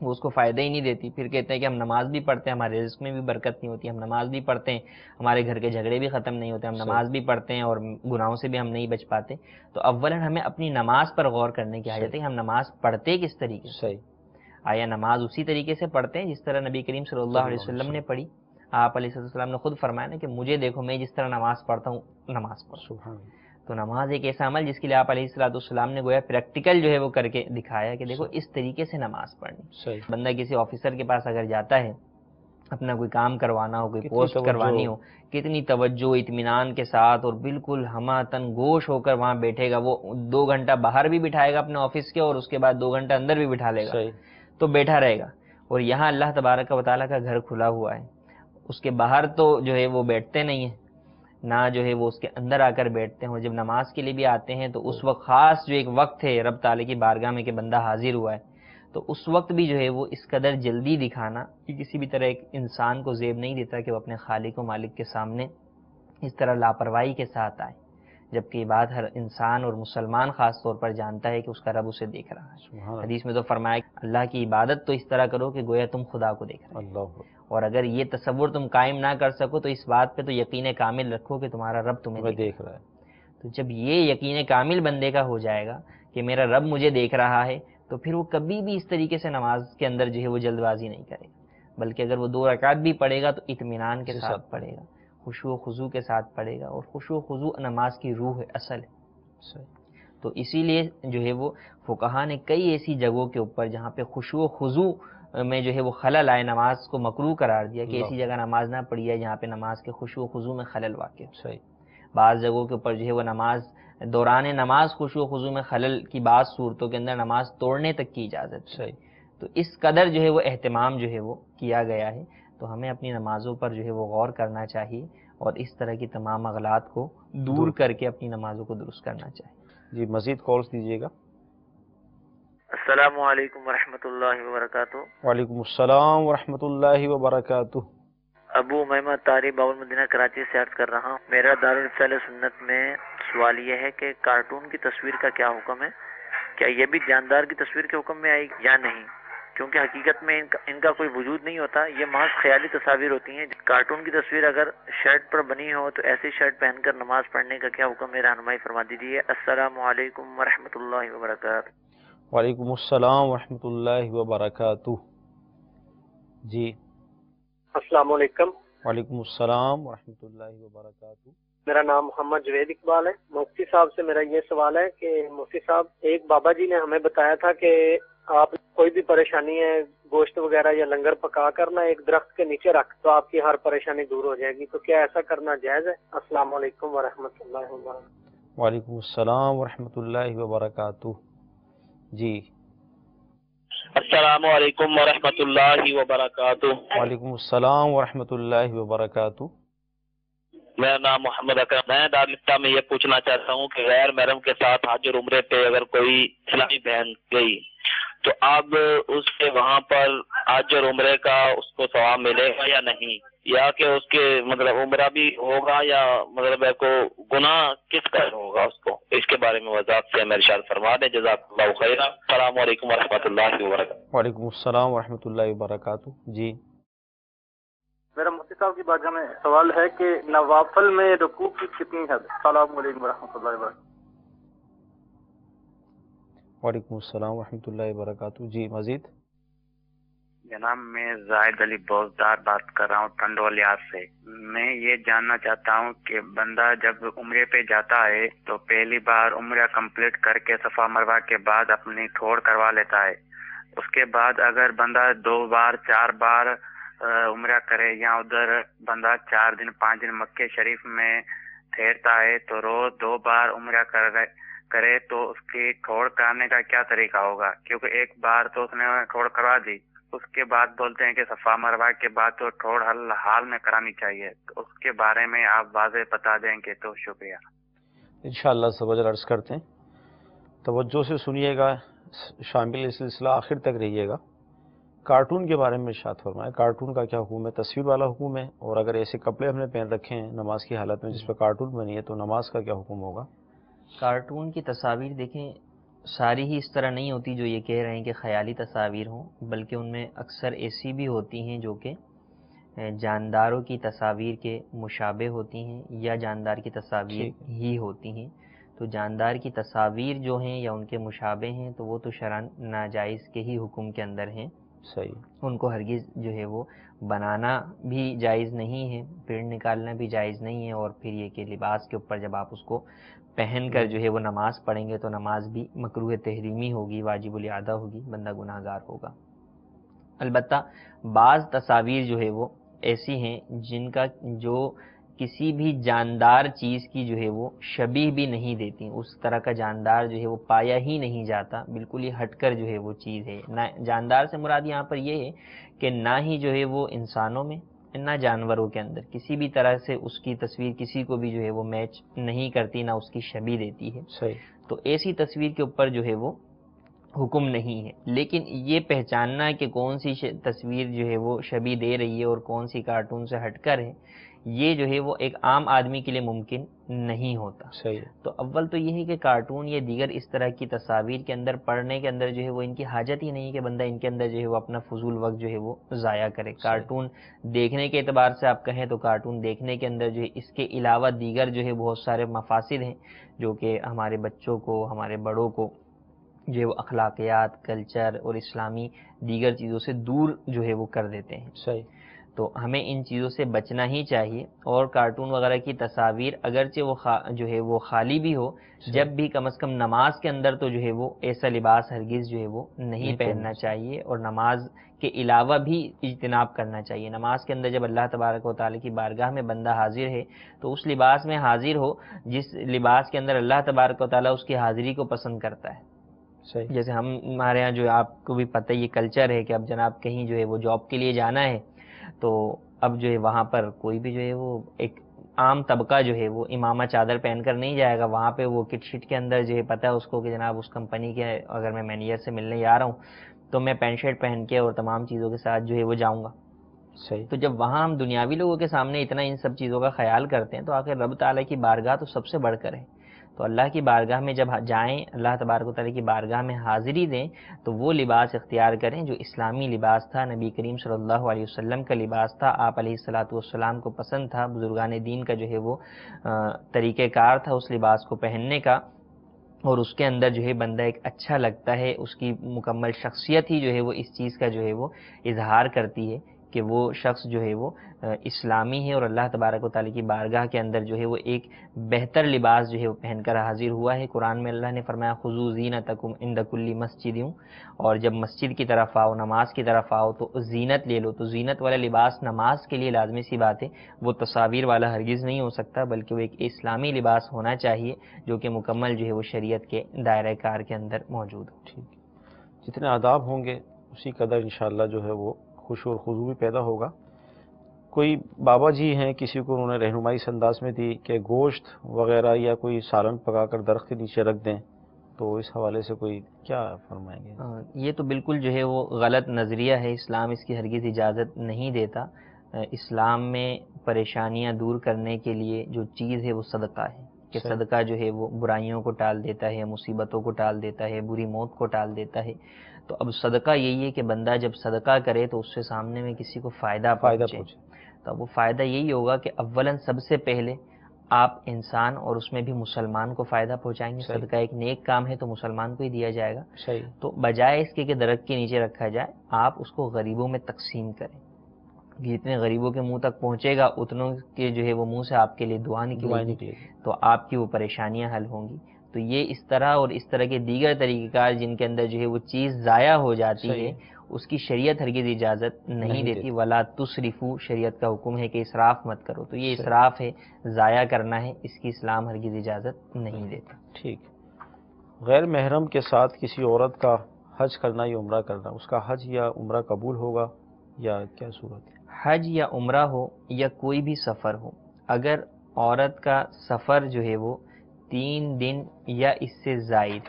وہ اس کو فائدہ ہی نہیں دیتی۔ پھر کہتے ہیں کہ ہم نماز بھی پڑھتے ہیں، ہمارے رزق میں بھی برکت نہیں ہوتی، ہم نماز بھی پڑھتے ہیں، ہمارے گھر کے جھگڑے بھی ختم نہیں ہوتے، ہم نماز بھی پڑھتے ہیں اور گناہوں سے بھی ہم نہیں بچ پاتے۔ تو اولاً ہمیں اپنی نماز پر غور کرنے کی حاجت ہے کہ ہم نماز پڑھتے کس طریقے سے، صحیح، آیا نماز اسی طریقے سے پڑھتے ہیں جس طرح نبی کریم صلی اللہ علیہ وسلم نے پڑھی؟ آپ علیہ السلام نے خود فرمایا نا کہ مجھے دیکھو میں جس طرح نماز پڑھتا ہوں نماز پڑھو۔ سبحان اللہ، تو نماز ایک ایسا عمل جس کے لیے آپ علیہ السلام نے گویا پریکٹیکل جو ہے وہ کر کے دکھایا کہ دیکھو اس طریقے سے نماز پڑھنی۔ صحیح، بندہ کسی آفیسر کے پاس اگر جاتا ہے، اپنا کوئی کام کروانا ہو، کوئی پوسٹ کروانی ہو، کتنی توجہ اطمینان کے ساتھ اور بالکل ہمہ تن گوش ہو کر وہاں بیٹھے گا۔ وہ 2 گھنٹہ باہر بھی بٹھائے گا اپنے آفس کے اور اس کے بعد 2 گھنٹہ اندر بھی بٹھا لے گا، صحیح، تو بیٹھا رہے گا۔ اور یہاں اللہ تبارک و تعالیٰ کا گھر کھلا ہوا ہے، اس کے باہر تو جو ہے وہ بیٹھتے نہیں ہیں، نہ جو ہے وہ اس کے اندر آ کر بیٹھتے ہیں۔ جب نماز کے لیے بھی آتے ہیں تو اس وقت خاص جو ایک وقت ہے رب تعالیٰ کی بارگاہ میں کہ بندہ حاضر ہوا ہے، تو اس وقت بھی جو ہے وہ اس قدر جلدی دکھانا کہ کسی بھی طرح ایک انسان کو زیب نہیں دیتا کہ وہ اپنے خالق و مالک کے سامنے اس طرح لاپرواہی کے ساتھ آئے، جبکہ یہ بات ہر انسان اور مسلمان خاص طور پر جانتا ہے کہ اس کا رب اسے دیکھ رہا ہے۔ حدیث میں تو فرمایا کہ اللہ کی عبادت تو اس طرح کرو کہ گویا تم خدا کو دیکھ رہے ہو، اور اگر یہ تصور تم قائم نہ کر سکو تو اس بات پہ تو یقین کامل رکھو کہ تمہارا رب تمہیں دیکھ رہا ہے۔ تو جب یہ یقین کامل بندے کا ہو جائے گا کہ میرا رب مجھے دیکھ رہا ہے، تو پھر وہ کبھی بھی اس طریقے سے نماز کے اندر جو ہے وہ جلد بازی نہیں کرے گا، بلکہ اگر وہ 2 رکعت بھی پڑھے گا تو اطمینان کے ساتھ پڑھے گا، خشوع و خضوع کے ساتھ پڑھے گا، اور خشوع و خضوع نماز کی روح ہے، اصل ہے۔ تو اسی لیے جو ہے وہ فقہا نے کئی ایسی جگہوں کے اوپر جہاں پہ خشوع و خضوع میں جو ہے وہ خلل آئے نماز کو مکروہ قرار دیا کہ ایسی جگہ نماز نہ پڑھی ہے جہاں پہ نماز کے خشوع و خضوع میں خلل واقع ہو۔ بعض جگہوں کے اوپر جو ہے وہ نماز دوران نماز خشوع و خضوع میں خلل کی بعض صورتوں کے اندر نماز توڑنے تک کی اجازت ہے۔ تو اس قدر جو ہے وہ اہتمام جو ہے وہ کیا گیا ہے، تو ہمیں اپنی نمازوں پر جو ہے وہ غور کرنا چاہیے اور اس طرح کی تمام اغلاط کو دور کر کے اپنی نمازوں کو درست کرنا چاہیے۔ جی مزید کالز دیجیے گا۔ السلام علیکم ورحمۃ اللہ وبرکاتہ۔ وعلیکم السلام ورحمۃ اللہ وبرکاتہ۔ ابو محمد طاری باول مدینہ کراچی سے عرض کر رہا ہوں۔ میرا دارالفضل سنت میں سوال یہ ہے کہ کارٹون کی تصویر کا کیا حکم ہے؟ کیا یہ بھی جاندار کی تصویر کے حکم میں آئے گی یا نہیں؟ کیونکہ حقیقت میں ان کا کوئی وجود نہیں ہوتا، یہ محض خیالی تصاویر ہوتی ہیں۔ کارٹون کی تصویر اگر شرٹ پر بنی ہو تو ایسی شرٹ پہن کر نماز پڑھنے کا کیا حکم ہے؟ رہنمائی فرما دیجیے۔ السلام علیکم ورحمۃ اللہ وبرکاتہ۔ وعلیکم السلام ورحمۃ اللہ وبرکاتہ۔ جی السلام علیکم۔ وعلیکم السلام ورحمۃ اللہ وبرکاتہ۔ میرا نام محمد جوید اقبال ہے۔ مفتی صاحب سے میرا یہ سوال ہے کہ مفتی صاحب، ایک بابا جی نے ہمیں بتایا تھا کہ آپ کوئی بھی پریشانی ہے گوشت وغیرہ یا لنگر پکا کر نا ایک درخت کے نیچے رکھ تو آپ کی ہر پریشانی دور ہو جائے گی، تو کیا ایسا کرنا جائز ہے؟ السلام علیکم ورحمۃ اللہ وبرکاتہ۔ وعلیکم السلام ورحمۃ اللہ وبرکاتہ۔ جی السلام علیکم ورحمۃ اللہ وبرکاتہ۔ وعلیکم السلام ورحمۃ اللہ وبرکاتہ۔ میرا نام محمد اکرم، میں دارالفتا میں یہ پوچھنا چاہتا ہوں کہ غیر محرم کے ساتھ حج اور عمرے پہ اگر کوئی اسلامی بہن گئی تو اب اس کے وہاں پر حج اور عمرے کا اس کو ثواب ملے گا یا نہیں، یا کہ اس کے مطلب عمرہ بھی ہوگا یا مطلب کو گناہ کس کا ہوگا اس کو، اس کے بارے میں وضاحت سے ہمیں ارشاد فرما دیں، جزاک اللہ خیرا۔ السلام علیکم ورحمۃ اللہ وبرکاتہ۔ وعلیکم السلام ورحمۃ اللہ وبرکاتہ۔ جی میرا مفتی صاحب کی بارگاہ میں سوال ہے کہ نوافل میں رکوع کی کتنی حد؟ السلام علیکم ورحمۃ اللہ وبرکاتہ۔ وعلیکم السلام ورحمۃ اللہ وبرکاتہ۔ جی مزید؟ جناب میں زاہد علی بوزدار بات کر رہا ہوں ٹنڈولیار سے۔ میں یہ جاننا چاہتا ہوں کہ بندہ جب عمرے پہ جاتا ہے تو پہلی بار عمرہ کمپلیٹ کر کے صفا مروہ کے بعد اپنی ٹھوڑ کروا لیتا ہے، اس کے بعد اگر بندہ 2 بار 4 بار عمرہ کرے یا ادھر بندہ 4 دن 5 دن مکہ شریف میں ٹھہرتا ہے تو روز 2 بار عمرہ کرے تو اس کی ٹھوڑ کرانے کا کیا طریقہ ہوگا؟ کیونکہ ایک بار تو اس نے ٹھوڑ کروا دی، اس کے بعد بولتے ہیں کہ صفا مروہ کے بعد تو ٹھوڑ ہر حال میں کرانی چاہیے، تو اس کے بارے میں آپ واضح بتا دیں گے تو شکریہ۔ انشاءاللہ سب عرض کرتے ہیں، توجہ سے سنیے گا، شامل سلسلہ آخر تک رہیے گا۔ کارٹون کے بارے میں ارشاد فرمائے، کارٹون کا کیا حکم ہے؟ تصویر والا حکم ہے، اور اگر ایسے کپڑے ہم نے پہن رکھے ہیں نماز کی حالت میں جس پہ کارٹون بنی ہے تو نماز کا کیا حکم ہوگا؟ کارٹون کی تصاویر دیکھیں ساری ہی اس طرح نہیں ہوتی جو یہ کہہ رہے ہیں کہ خیالی تصاویر ہوں، بلکہ ان میں اکثر ایسی بھی ہوتی ہیں جو کہ جانداروں کی تصاویر کے مشابہ ہوتی ہیں یا جاندار کی تصاویر ہی ہوتی ہیں۔ تو جاندار کی تصاویر جو ہیں یا ان کے مشابہ ہیں تو وہ تو شرعاً ناجائز کے ہی حکم کے اندر ہیں، صحیح، ان کو ہرگز جو ہے وہ بنانا بھی جائز نہیں ہے، پرنٹ نکالنا بھی جائز نہیں ہے، اور پھر یہ کہ لباس کے اوپر جب آپ اس کو پہن کر جو ہے وہ نماز پڑھیں گے تو نماز بھی مکروہ تحریمی ہوگی، واجب الاعادہ ہوگی، بندہ گناہ گار ہوگا۔ البتہ بعض تصاویر جو ہے وہ ایسی ہیں جن کا جو کسی بھی جاندار چیز کی جو ہے وہ شبیہ بھی نہیں دیتی، اس طرح کا جاندار جو ہے وہ پایا ہی نہیں جاتا، بالکل ہی ہٹ کر جو ہے وہ چیز ہے۔ نہ جاندار سے مراد یہاں پر یہ ہے کہ نہ ہی جو ہے وہ انسانوں میں نہ جانوروں کے اندر کسی بھی طرح سے اس کی تصویر کسی کو بھی جو ہے وہ میچ نہیں کرتی، نہ اس کی شبیہ دیتی ہے، صحیح۔ تو ایسی تصویر کے اوپر جو ہے وہ حکم نہیں ہے۔ لیکن یہ پہچاننا کہ کون سی تصویر جو ہے وہ شبیہ دے رہی ہے اور کون سی کارٹون سے ہٹ کر ہے، یہ جو ہے وہ ایک عام آدمی کے لیے ممکن نہیں ہوتا۔ صحیح۔ تو اول تو یہ ہے کہ کارٹون یا دیگر اس طرح کی تصاویر کے اندر پڑھنے کے اندر جو ہے وہ ان کی حاجت ہی نہیں کہ بندہ ان کے اندر جو ہے وہ اپنا فضول وقت جو ہے وہ ضائع کرے۔ کارٹون دیکھنے کے اعتبار سے آپ کہیں تو کارٹون دیکھنے کے اندر جو ہے اس کے علاوہ دیگر جو ہے بہت سارے مفاسد ہیں جو کہ ہمارے بچوں کو، ہمارے بڑوں کو جو ہے وہ اخلاقیات، کلچر اور اسلامی دیگر چیزوں سے دور جو ہے وہ کر دیتے ہیں۔ صحیح۔ تو ہمیں ان چیزوں سے بچنا ہی چاہیے، اور کارٹون وغیرہ کی تصاویر اگرچہ وہ جو ہے وہ خالی بھی ہو، جب بھی کم از کم نماز کے اندر تو جو ہے وہ ایسا لباس ہرگز جو ہے وہ نہیں پہننا چاہیے، اور نماز کے علاوہ بھی اجتناب کرنا چاہیے۔ نماز کے اندر جب اللہ تبارک و تعالیٰ کی بارگاہ میں بندہ حاضر ہے تو اس لباس میں حاضر ہو جس لباس کے اندر اللہ تبارک و تعالیٰ اس کی حاضری کو پسند کرتا ہے۔ صحیح۔ جیسے ہمارے ہاں جو آپ کو بھی پتہ یہ کلچر ہے کہ اب جناب کہیں جو ہے وہ جاب کے لیے جانا ہے تو اب جو ہے وہاں پر کوئی بھی جو ہے وہ ایک عام طبقہ جو ہے وہ امامہ چادر پہن کر نہیں جائے گا، وہاں پہ وہ کٹ شٹ کے اندر جو ہے پتہ ہے اس کو کہ جناب اس کمپنی کے اگر میں مینیجر سے ملنے جا رہا ہوں تو میں پینٹ شرٹ پہن کے اور تمام چیزوں کے ساتھ جو ہے وہ جاؤں گا۔ صحیح۔ تو جب وہاں ہم دنیاوی لوگوں کے سامنے اتنا ان سب چیزوں کا خیال کرتے ہیں تو آخر رب تعالیٰ کی بارگاہ تو سب سے بڑھ کر ہے، تو اللہ کی بارگاہ میں جب جائیں، اللہ تبارک و تعالیٰ کی بارگاہ میں حاضری دیں تو وہ لباس اختیار کریں جو اسلامی لباس تھا، نبی کریم صلی اللہ علیہ وسلم کا لباس تھا، آپ علیہ الصلاۃ والسلام کو پسند تھا، بزرگان دین کا جو ہے وہ طریقہ کار تھا اس لباس کو پہننے کا، اور اس کے اندر جو ہے بندہ ایک اچھا لگتا ہے، اس کی مکمل شخصیت ہی جو ہے وہ اس چیز کا جو ہے وہ اظہار کرتی ہے کہ وہ شخص جو ہے وہ اسلامی ہے اور اللہ تبارک و تعالیٰ کی بارگاہ کے اندر جو ہے وہ ایک بہتر لباس جو ہے وہ پہن کر حاضر ہوا ہے۔ قرآن میں اللہ نے فرمایا خذوا زینتکم عند کل مسجد، اور جب مسجد کی طرف آؤ، نماز کی طرف آؤ تو زینت لے لو۔ تو زینت والا لباس نماز کے لیے لازمی سی بات ہے، وہ تصاویر والا ہرگز نہیں ہو سکتا، بلکہ وہ ایک اسلامی لباس ہونا چاہیے جو کہ مکمل جو ہے وہ شریعت کے دائرہ کار کے اندر موجود ہو۔ ٹھیک، جتنے آداب ہوں گے اسی قدر انشاءاللہ جو ہے وہ خشوع اور خضوع بھی پیدا ہوگا۔ کوئی بابا جی ہیں، کسی کو انہوں نے رہنمائی اس انداز میں دی کہ گوشت وغیرہ یا کوئی سالن پکا کر درخت کے نیچے رکھ دیں، تو اس حوالے سے کوئی کیا فرمائیں گے؟ یہ تو بالکل جو ہے وہ غلط نظریہ ہے، اسلام اس کی ہرگز اجازت نہیں دیتا۔ اسلام میں پریشانیاں دور کرنے کے لیے جو چیز ہے وہ صدقہ ہے، کہ صدقہ جو ہے وہ برائیوں کو ٹال دیتا ہے، مصیبتوں کو ٹال دیتا ہے، بری موت کو ٹال دیتا ہے۔ تو اب صدقہ یہی ہے کہ بندہ جب صدقہ کرے تو اس سے سامنے میں کسی کو فائدہ پہنچے، تو اب وہ فائدہ یہی ہوگا کہ اولاً سب سے پہلے آپ انسان اور اس میں بھی مسلمان کو فائدہ پہنچائیں گے۔ صدقہ ایک نیک کام ہے تو مسلمان کو ہی دیا جائے گا، تو بجائے اس کے کہ درخت کے نیچے رکھا جائے آپ اس کو غریبوں میں تقسیم کریں، جتنے غریبوں کے منہ تک پہنچے گا اتنوں کے جو ہے وہ منہ سے آپ کے لیے دعا نکلے گی، تو آپ کی وہ پریشانیاں حل ہوں گی۔ تو یہ اس طرح اور اس طرح کے دیگر طریقہ کار جن کے اندر جو ہے وہ چیز ضائع ہو جاتی ہے اس کی شریعت ہرگز اجازت نہیں دیتی. ولا تسرفو، شریعت کا حکم ہے کہ اسراف مت کرو. تو یہ اسراف ہے، ضائع کرنا ہے، اس کی اسلام ہرگز اجازت نہیں دیتا. ٹھیک. غیر محرم کے ساتھ کسی عورت کا حج کرنا یا عمرہ کرنا، اس کا حج یا عمرہ قبول ہوگا یا کیا صورت ہے؟ حج یا عمرہ ہو یا کوئی بھی سفر ہو، اگر عورت کا سفر جو ہے وہ 3 دن یا اس سے زائد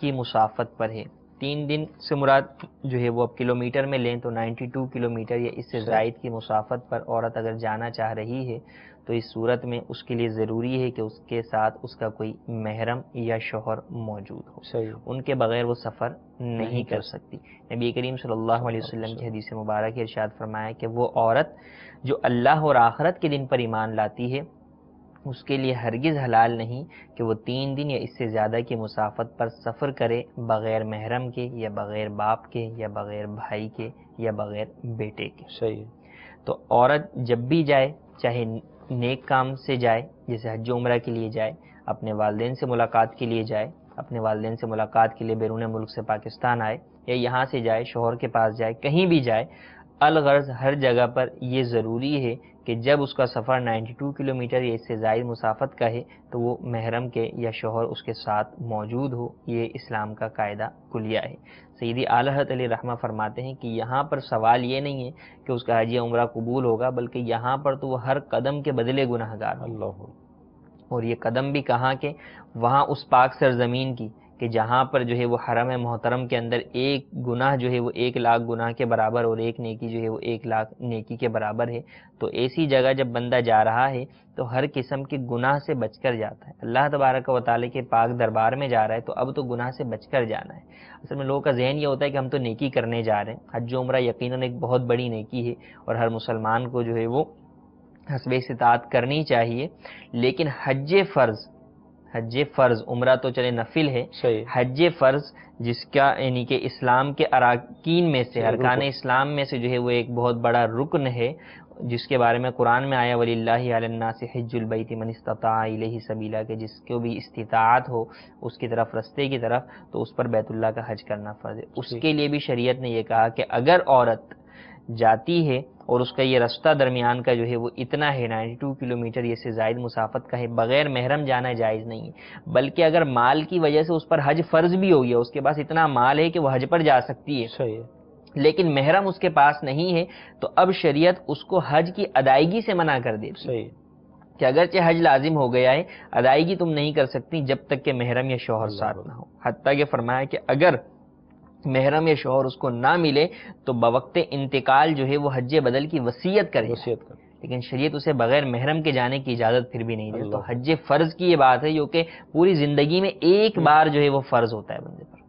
کی مسافت پر ہے، 3 دن سے مراد جو ہے وہ اب کلومیٹر میں لیں تو 92 کلومیٹر یا اس سے زائد کی مسافت پر عورت اگر جانا چاہ رہی ہے تو اس صورت میں اس کے لیے ضروری ہے کہ اس کے ساتھ اس کا کوئی محرم یا شوہر موجود ہو. ان کے بغیر وہ سفر نہیں کر سکتی. نبی کریم صلی اللہ علیہ وسلم کی حدیث مبارک ارشاد فرمایا کہ وہ عورت جو اللہ اور آخرت کے دن پر ایمان لاتی ہے اس کے لیے ہرگز حلال نہیں کہ وہ 3 دن یا اس سے زیادہ کی مسافت پر سفر کرے بغیر محرم کے یا بغیر باپ کے یا بغیر بھائی کے یا بغیر بیٹے کے. صحیح. تو عورت جب بھی جائے، چاہے نیک کام سے جائے جیسے حج و عمرہ کے لیے جائے، اپنے والدین سے ملاقات کے لیے جائے، اپنے والدین سے ملاقات کے لیے بیرون ملک سے پاکستان آئے یا یہاں سے جائے، شوہر کے پاس جائے، کہیں بھی جائے، الغرض ہر جگہ پر یہ ضروری ہے کہ جب اس کا سفر 92 کلومیٹر یا اس سے زائد مسافت کا ہے تو وہ محرم کے یا شوہر اس کے ساتھ موجود ہو. یہ اسلام کا قاعدہ کلیہ ہے. سیدی اعلیٰ حضرت علیہ رحمہ فرماتے ہیں کہ یہاں پر سوال یہ نہیں ہے کہ اس کا حج یا عمرہ قبول ہوگا، بلکہ یہاں پر تو وہ ہر قدم کے بدلے گناہ گار ہو. اور یہ قدم بھی کہاں کے؟ وہاں اس پاک سرزمین کی کہ جہاں پر جو ہے وہ حرم محترم کے اندر ایک گناہ جو ہے وہ 1 لاکھ گناہ کے برابر اور ایک نیکی جو ہے وہ 1 لاکھ نیکی کے برابر ہے. تو ایسی جگہ جب بندہ جا رہا ہے تو ہر قسم کے گناہ سے بچ کر جاتا ہے. اللہ تبارک و تعالیٰ کے پاک دربار میں جا رہا ہے تو اب تو گناہ سے بچ کر جانا ہے. اصل میں لوگوں کا ذہن یہ ہوتا ہے کہ ہم تو نیکی کرنے جا رہے ہیں. حج و عمرہ یقیناً ایک بہت بڑی نیکی ہے اور ہر مسلمان کو جو ہے وہ حسب استطاعت کرنی چاہیے، لیکن حج فرض عمرہ تو چلے نفل ہے، حج فرض جس کا یعنی کہ اسلام کے اراکین میں سے، ارکان اسلام میں سے جو ہے وہ ایک بہت بڑا رکن ہے، جس کے بارے میں قرآن میں آیا وَلِلَّهِ عَلَى النَّاسِ حِجُّ الْبَيْتِ مَنِ اسْتَطَاعَ إِلَيْهِ سَبِيلًا، کہ جس کو بھی استطاعت ہو اس کی طرف، رستے کی طرف، تو اس پر بیت اللہ کا حج کرنا فرض ہے. اس کے لیے بھی شریعت نے یہ کہا کہ اگر عورت جاتی ہے اور اس کا یہ رستہ درمیان کا جو ہے وہ اتنا ہے 92 کلومیٹر یا سے زائد مسافت کا ہے، بغیر محرم جانا جائز نہیں ہے. بلکہ اگر مال کی وجہ سے اس پر حج فرض بھی ہو گیا، اس کے پاس اتنا مال ہے کہ وہ حج پر جا سکتی ہے، لیکن محرم اس کے پاس نہیں ہے، تو اب شریعت اس کو حج کی ادائیگی سے منع کر دیتی ہے کہ اگرچہ حج لازم ہو گیا ہے، ادائیگی تم نہیں کر سکتی جب تک کہ محرم یا شوہر ساتھ نہ ہو. حتیٰ کہ فرمایا کہ اگر محرم یا شوہر اس کو نہ ملے تو بوقت انتقال جو ہے وہ حج بدل کی وصیت کرے، لیکن شریعت اسے بغیر محرم کے جانے کی اجازت پھر بھی نہیں دے. تو حج فرض کی یہ بات ہے جو کہ پوری زندگی میں ایک بار جو ہے وہ فرض ہوتا ہے بندے پر.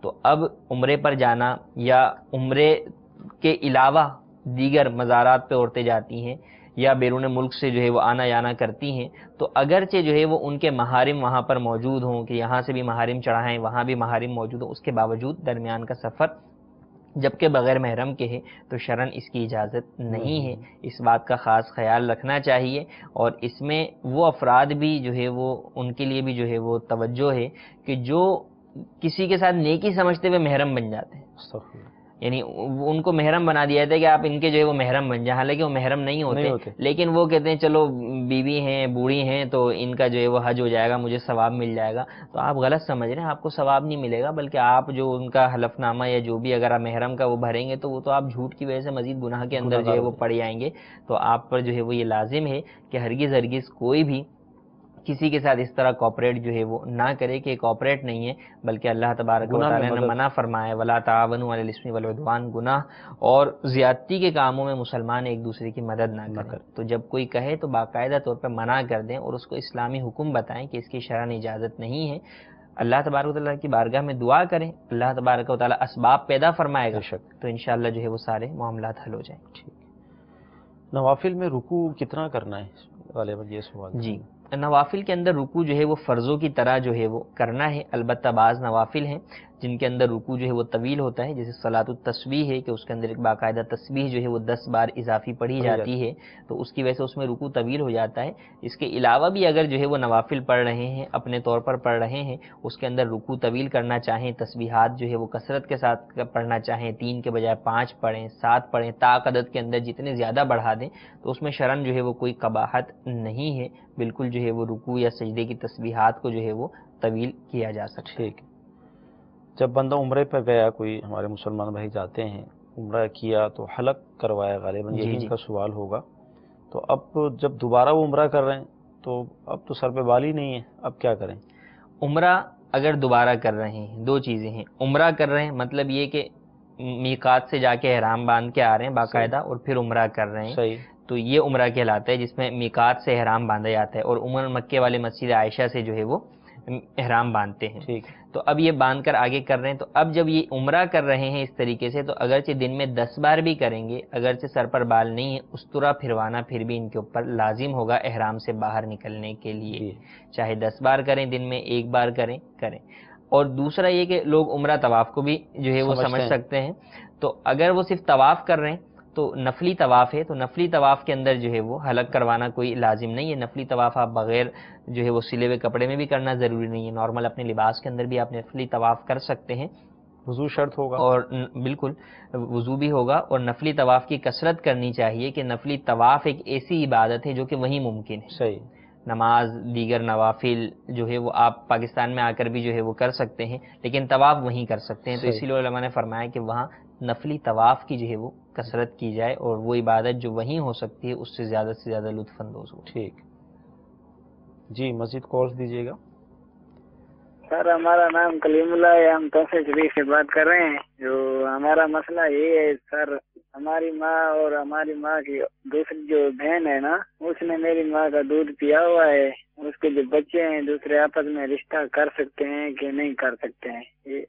تو اب عمرے پر جانا یا عمرے کے علاوہ دیگر مزارات پہ عورتیں جاتی ہیں یا بیرون ملک سے جو ہے وہ آنا جانا کرتی ہیں، تو اگرچہ جو ہے وہ ان کے محارم وہاں پر موجود ہوں کہ یہاں سے بھی محارم چڑھائیں وہاں بھی محارم موجود ہوں، اس کے باوجود درمیان کا سفر جبکہ بغیر محرم کے ہے تو شرعاً اس کی اجازت نہیں ہے. اس بات کا خاص خیال رکھنا چاہیے، اور اس میں وہ افراد بھی جو ہے وہ ان کے لیے بھی جو ہے وہ توجہ ہے کہ جو کسی کے ساتھ نیکی سمجھتے ہوئے محرم بن جاتے ہیں، یعنی ان کو محرم بنا دیا جاتا ہے کہ آپ ان کے جو ہے وہ محرم بن جائیں، حالانکہ وہ محرم نہیں ہوتے، لیکن وہ کہتے ہیں چلو بیوی ہیں، بوڑھی ہیں، تو ان کا جو ہے وہ حج ہو جائے گا، مجھے ثواب مل جائے گا. تو آپ غلط سمجھ رہے ہیں، آپ کو ثواب نہیں ملے گا، بلکہ آپ جو ان کا حلف نامہ یا جو بھی اگر آپ محرم کا وہ بھریں گے تو وہ تو آپ جھوٹ کی وجہ سے مزید گناہ کے اندر جو ہے وہ پڑ جائیں گے. تو آپ پر جو ہے وہ یہ لازم ہے کہ ہرگز کوئی بھی کسی کے ساتھ اس طرح کوپریٹ جو ہے وہ نہ کرے کہ کوپریٹ نہیں ہے، بلکہ اللہ تبارک و تعالیٰ نے منع فرمایا وَلَا تَعَاوَنُوا عَلَى الْإِثْمِ وَالْعُدْوَانِ، گناہ اور زیادتی کے کاموں میں مسلمان ایک دوسرے کی مدد نہ کریں. تو جب کوئی کہے تو باقاعدہ طور پر منع کر دیں اور اس کو اسلامی حکم بتائیں کہ اس کی شرعاً اجازت نہیں ہے. اللہ تبارک و تعالیٰ کی بارگاہ میں دعا کریں، اللہ تبارک و تعالیٰ اسباب پیدا فرمائے گا تو انشاءاللہ جو ہے وہ سارے معاملات حل ہو جائیں. نوافل میں رکوع کتنا کرنا ہے غالباً یہ سوال؟ جی، نوافل کے اندر رکوع جو ہے وہ فرضوں کی طرح جو ہے وہ کرنا ہے. البتہ بعض نوافل ہیں جن کے اندر رکوع جو ہے وہ طویل ہوتا ہے، جیسے صلاۃ التسبیح ہے کہ اس کے اندر ایک باقاعدہ تسبیح جو ہے وہ 10 بار اضافی پڑھی جاتی ہے، تو اس کی وجہ سے اس میں رکوع طویل ہو جاتا ہے۔ اس کے علاوہ بھی اگر جو ہے وہ نوافل پڑھ رہے ہیں، اپنے طور پر پڑھ رہے ہیں، اس کے اندر رکوع طویل کرنا چاہیں، تسبیحات جو ہے وہ کثرت کے ساتھ پڑھنا چاہیں، 3 کے بجائے 5 پڑھیں، 7 پڑھیں، طاق عدد کے اندر جتنے زیادہ بڑھا دیں، تو اس میں شرعاً جو ہے وہ کوئی قباحت نہیں ہے، بالکل جو ہے وہ رکوع یا سجدے کی تسبیحات کو جو ہے وہ طویل کیا جا سکتا ہے۔ ٹھیک، جب بندہ عمرے پہ گیا، کوئی ہمارے مسلمان بھائی جاتے ہیں، عمرہ کیا تو حلق کروایا، غالباً یہی ان کا سوال ہوگا، تو اب جب دوبارہ وہ عمرہ کر رہے ہیں تو اب تو سر پہ بال ہی نہیں ہے، اب کیا کریں؟ عمرہ اگر دوبارہ کر رہے ہیں، دو چیزیں ہیں، عمرہ کر رہے ہیں مطلب یہ کہ میقات سے جا کے احرام باندھ کے آ رہے ہیں باقاعدہ اور پھر عمرہ کر رہے ہیں، صحیح، تو یہ عمرہ کہلاتا ہے جس میں میقات سے احرام باندھا جاتا ہے، اور عمر مکے والے مسجد عائشہ سے جو ہے وہ احرام باندھتے ہیں۔ ٹھیک، تو اب یہ باندھ کر آگے کر رہے ہیں، تو اب جب یہ عمرہ کر رہے ہیں اس طریقے سے، تو اگرچہ دن میں 10 بار بھی کریں گے، اگرچہ سر پر بال نہیں ہے، استرا پھروانا پھر بھی ان کے اوپر لازم ہوگا احرام سے باہر نکلنے کے لیے، چاہے 10 بار کریں، دن میں 1 بار کریں۔ اور دوسرا یہ کہ لوگ عمرہ طواف کو بھی جو ہے وہ سمجھ سکتے ہیں، تو اگر وہ صرف طواف کر رہے ہیں تو نفلی طواف ہے، تو نفلی طواف کے اندر جو ہے وہ حلق کروانا کوئی لازم نہیں ہے۔ نفلی طواف آپ بغیر جو ہے وہ سلے ہوئے کپڑے میں بھی کرنا ضروری نہیں ہے، نارمل اپنے لباس کے اندر بھی آپ نفلی طواف کر سکتے ہیں، وضو شرط ہوگا، اور بالکل وضو بھی ہوگا، اور نفلی طواف کی کثرت کرنی چاہیے کہ نفلی طواف ایک ایسی عبادت ہے جو کہ وہیں ممکن ہے۔ صحیح، نماز، دیگر نوافل جو ہے وہ آپ پاکستان میں آ کر بھی جو ہے وہ کر سکتے ہیں، لیکن طواف وہیں کر سکتے ہیں، تو اسی لیے علماء نے فرمایا کہ وہاں نفلی طواف کی جو ہے وہ کثرت کی جائے، اور وہ عبادت جو وہیں ہو سکتی ہے اس سے زیادہ لطف اندوز ہو۔ ٹھیک جی، مزید کالز دیجیے گا۔ سر ہمارا نام کلیم اللہ ہے، ہم توفیق شریف سے بات کر رہے ہیں۔ جو ہمارا مسئلہ یہ ہے سر، ہماری ماں اور ہماری ماں کی دوسری جو بہن ہے نا، اس نے میری ماں کا دودھ پیا ہوا ہے، اس کے جو بچے ہیں دوسرے آپس میں رشتہ کر سکتے ہیں کہ نہیں کر سکتے ہیں؟ یہ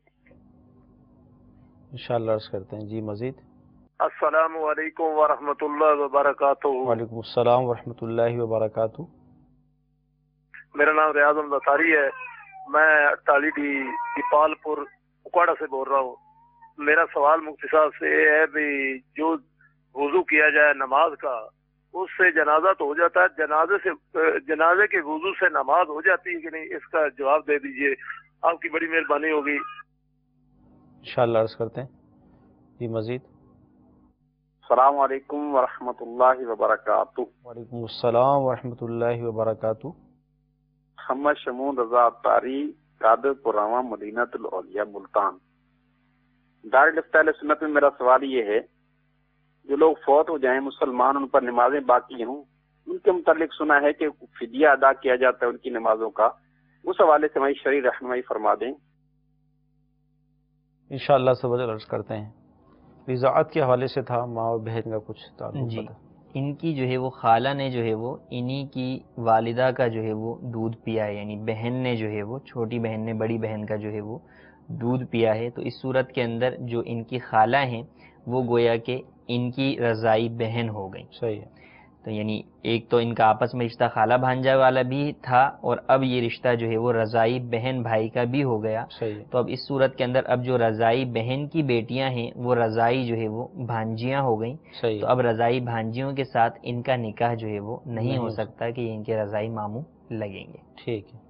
انشاءاللہ عرض کرتے ہیں۔ جی مزید۔ السلام علیکم ورحمۃ اللہ وبرکاتہ۔ وعلیکم السلام ورحمۃ اللہ وبرکاتہ۔ میرا نام ریاض النصاری ہے، میں 48 دیپال پور اکواڑا سے بول رہا ہوں۔ میرا سوال مفتی صاحب سے یہ ہے بھی جو وضو کیا جائے نماز کا، اس سے جنازہ تو ہو جاتا ہے، جنازے کے وضو سے نماز ہو جاتی ہے کہ نہیں، اس کا جواب دے دیجئے، آپ کی بڑی مہربانی ہوگی۔ انشاءاللہ عرض کرتے ہیں۔ جی مزید۔ السلام علیکم ورحمۃ اللہ وبرکاتہ۔ وعلیکم السلام ورحمۃ اللہ وبرکاتہ۔ محمد شمون رضا اطاری، قادر پراواں، مدینہ الاولیاء، ملتان۔ دارالفتہ اہل سنت میں میرا سوال یہ ہے، جو لوگ فوت ہو جائیں مسلمان، ان پر نمازیں باقی ہوں، ان کے متعلق سنا ہے کہ فدیہ ادا کیا جاتا ہے ان کی نمازوں کا، اس حوالے سے ہماری شرعی رہنمائی فرما دیں۔ انشاءاللہ سب عرض کرتے ہیں۔ رضاعت کے حوالے سے تھا، ماں اور بہن کا کچھ تعلق جی، تھا۔ ان کی جو ہے وہ خالہ نے جو ہے وہ انہی کی والدہ کا جو ہے وہ دودھ پیا ہے، یعنی بہن نے جو ہے وہ، چھوٹی بہن نے بڑی بہن کا جو ہے وہ دودھ پیا ہے، تو اس صورت کے اندر جو ان کی خالہ ہیں وہ گویا کہ ان کی رضائی بہن ہو گئی۔ صحیح ہے۔ تو یعنی ایک تو ان کا آپس میں رشتہ خالہ بھانجا والا بھی تھا، اور اب یہ رشتہ جو ہے وہ رضائی بہن بھائی کا بھی ہو گیا۔ صحیح ہے۔ تو اب اس صورت کے اندر اب جو رضائی بہن کی بیٹیاں ہیں وہ رضائی جو ہے وہ بھانجیاں ہو گئیں، صحیح تو اب رضائی بھانجیوں کے ساتھ ان کا نکاح جو ہے وہ نہیں ہو سکتا کہ ان کے رضائی ماموں لگیں گے۔ ٹھیک ہے۔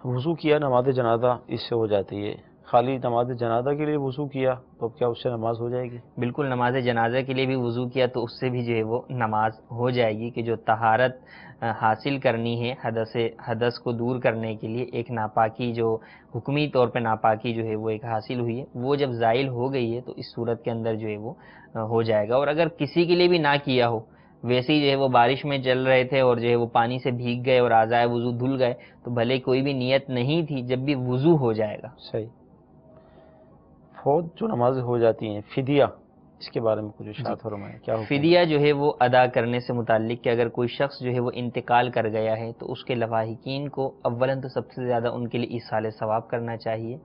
وضو کیا نماز جنازہ اس سے ہو جاتی ہے، خالی نماز جنازہ کے لیے وضو کیا تو اب کیا اس سے نماز ہو جائے گی؟ بالکل، نماز جنازہ کے لیے بھی وضو کیا تو اس سے بھی جو ہے وہ نماز ہو جائے گی، کہ جو طہارت حاصل کرنی ہے حدث کو دور کرنے کے لیے، ایک ناپاکی جو حکمی طور پہ ناپاکی جو ہے وہ ایک حاصل ہوئی ہے، وہ جب زائل ہو گئی ہے تو اس صورت کے اندر جو ہے وہ ہو جائے گا۔ اور اگر کسی کے لیے بھی نہ کیا ہو، ویسے ہی جو ہے وہ بارش میں چل رہے تھے اور جو ہے وہ پانی سے بھیگ گئے اور اعضائے وضو دھل گئے، تو بھلے کوئی بھی نیت نہیں تھی، جب بھی وضو ہو جائے گا۔ صحیح۔ فوت جو نمازیں ہو جاتی ہیں، فدیہ، اس کے بارے میں کچھ ارشاد فرمائیں، کیا حکم؟ فدیہ جو ہے وہ ادا کرنے سے متعلق کہ اگر کوئی شخص جو ہے وہ انتقال کر گیا ہے تو اس کے لواحقین کو اولاً تو سب سے زیادہ ان کے لیے ایصال ثواب کرنا چاہیے،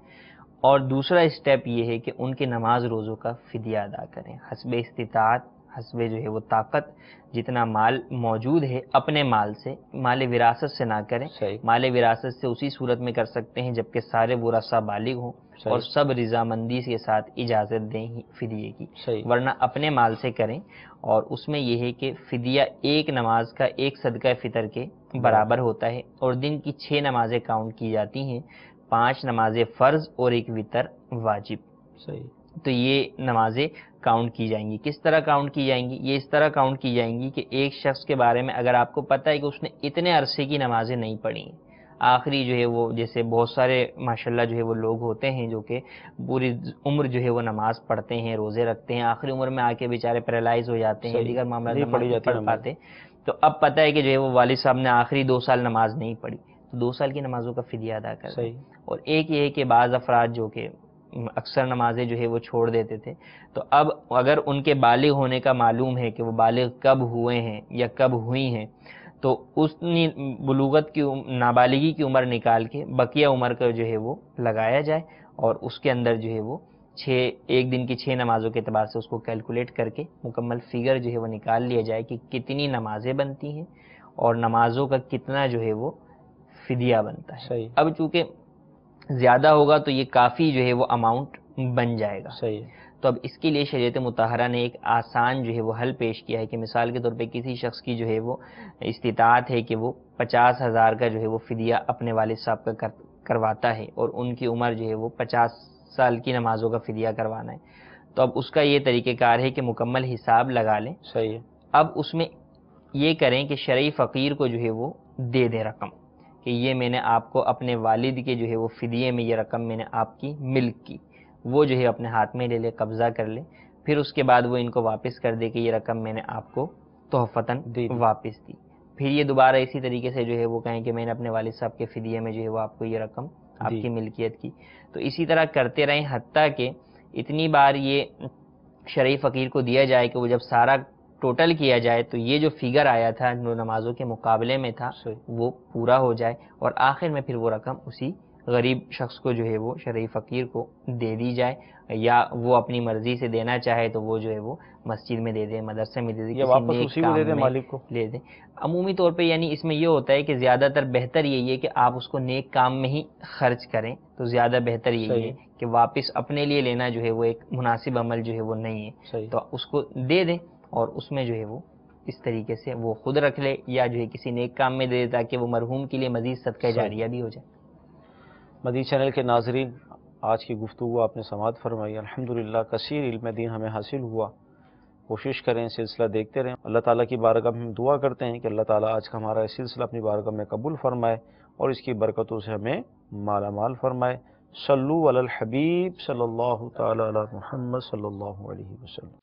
اور دوسرا اسٹیپ یہ ہے کہ ان کے نماز روزوں کا فدیہ ادا کریں، حسب استطاعت حسب جو ہے وہ طاقت جتنا مال موجود ہے اپنے مال سے، مال وراثت سے نہ کریں. مال وراثت سے اسی صورت میں کر سکتے ہیں جبکہ سارے ورثاء بالغ ہوں اور سب رضامندی کے ساتھ اجازت دیں فدیے کی، ورنہ اپنے مال سے کریں. اور اس میں یہ ہے کہ فدیہ ایک نماز کا ایک صدقہ فطر کے برابر ہوتا ہے، اور دن کی 6 نمازیں کاؤنٹ کی جاتی ہیں، 5 نمازیں فرض اور 1 وتر واجب. تو یہ نمازیں کاؤنٹ کی جائیں گی. کس طرح کاؤنٹ کی جائیں گی؟ یہ اس طرح کاؤنٹ کی جائیں گی کہ ایک شخص کے بارے میں اگر آپ کو پتہ ہے کہ اس نے اتنے عرصے کی نمازیں نہیں پڑھی ہیں، آخری جو ہے وہ، جیسے بہت سارے ماشاءاللہ جو ہے وہ لوگ ہوتے ہیں جو کہ پوری عمر جو ہے وہ نماز پڑھتے ہیں، روزے رکھتے ہیں، آخری عمر میں آ کے بیچارے پیرالائز ہو جاتے ہیں، دیگر معاملات نہیں پڑھ پاتے. تو اب پتہ ہے کہ جو ہے وہ والد صاحب نے آخری 2 سال نماز نہیں پڑھی، تو 2 سال کی نمازوں کا فدیہ ادا کر دیں. اور ایک یہ ہے کہ بعض افراد جو کہ اکثر نمازیں جو ہے وہ چھوڑ دیتے تھے، تو اب اگر ان کے بالغ ہونے کا معلوم ہے کہ وہ بالغ کب ہوئے ہیں یا کب ہوئی ہیں، تو اس بلوغت کی نابالغی کی عمر نکال کے بقیہ عمر کا جو ہے وہ لگایا جائے، اور اس کے اندر جو ہے وہ ایک دن کی 6 نمازوں کے اعتبار سے اس کو کیلکولیٹ کر کے مکمل فگر جو ہے وہ نکال لیا جائے کہ کتنی نمازیں بنتی ہیں اور نمازوں کا کتنا جو ہے وہ فدیہ بنتا ہے. اب چونکہ زیادہ ہوگا تو یہ کافی جو ہے وہ اماؤنٹ بن جائے گا. تو اب اس کے لیے شریعت مطہرہ نے ایک آسان جو ہے وہ حل پیش کیا ہے کہ مثال کے طور پہ کسی شخص کی جو ہے وہ استطاعت ہے کہ وہ 50,000 کا جو ہے وہ فدیہ اپنے والد صاحب کا کرواتا ہے، اور ان کی عمر جو ہے وہ 50 سال کی نمازوں کا فدیہ کروانا ہے. تو اب اس کا یہ طریقہ کار ہے کہ مکمل حساب لگا لیں. اب اس میں یہ کریں کہ شرعی فقیر کو جو ہے وہ دے دیں رقم کہ یہ میں نے آپ کو اپنے والد کے جو ہے وہ فدیے میں یہ رقم میں نے آپ کی ملک کی، وہ جو ہے اپنے ہاتھ میں لے لے، قبضہ کر لے، پھر اس کے بعد وہ ان کو واپس کر دے کہ یہ رقم میں نے آپ کو تحفتاً واپس دی. پھر یہ دوبارہ اسی طریقے سے جو ہے وہ کہیں کہ میں نے اپنے والد صاحب کے فدیے میں جو ہے وہ آپ کو یہ رقم آپ کی ملکیت کی. تو اسی طرح کرتے رہیں حتیٰ کہ اتنی بار یہ شرعی فقیر کو دیا جائے کہ وہ جب سارا ٹوٹل کیا جائے تو یہ جو فگر آیا تھا جو نمازوں کے مقابلے میں تھا وہ پورا ہو جائے، اور آخر میں پھر وہ رقم اسی غریب شخص کو جو ہے وہ شرعی فقیر کو دے دی جائے، یا وہ اپنی مرضی سے دینا چاہے تو وہ جو ہے وہ مسجد میں دے دے، مدرسے میں دے دے، واپس اسی کو دے دے، مالک کو لے دے. عمومی طور پہ یعنی اس میں یہ ہوتا ہے کہ زیادہ تر بہتر یہی ہے کہ آپ اس کو نیک کام میں ہی خرچ کریں، تو زیادہ بہتر یہی ہے کہ واپس اپنے لیے لینا جو ہے وہ ایک مناسب عمل جو ہے وہ نہیں ہے. تو اس کو دے دیں اور اس میں جو ہے وہ اس طریقے سے وہ خود رکھ لے یا جو ہے کسی نیک کام میں دے تاکہ وہ مرحوم کے لیے مزید صدقہ جاریہ بھی ہو جائے. مدنی چینل کے ناظرین، آج کی گفتگو آپ نے سماعت فرمائی. الحمدللہ کثیر علم دین ہمیں حاصل ہوا. کوشش کریں سلسلہ دیکھتے رہیں. اللہ تعالیٰ کی بارگاہ میں ہم دعا کرتے ہیں کہ اللہ تعالیٰ آج کا ہمارا سلسلہ اپنی بارگاہ میں قبول فرمائے اور اس کی برکتوں سے ہمیں مالا مال فرمائے. صلو علی الحبیب صلی اللہ تعالی علی محمد صلی اللہ علیہ وسلم.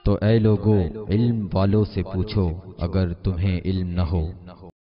تو اے لوگو علم والوں سے پوچھو اگر تمہیں علم نہ ہو.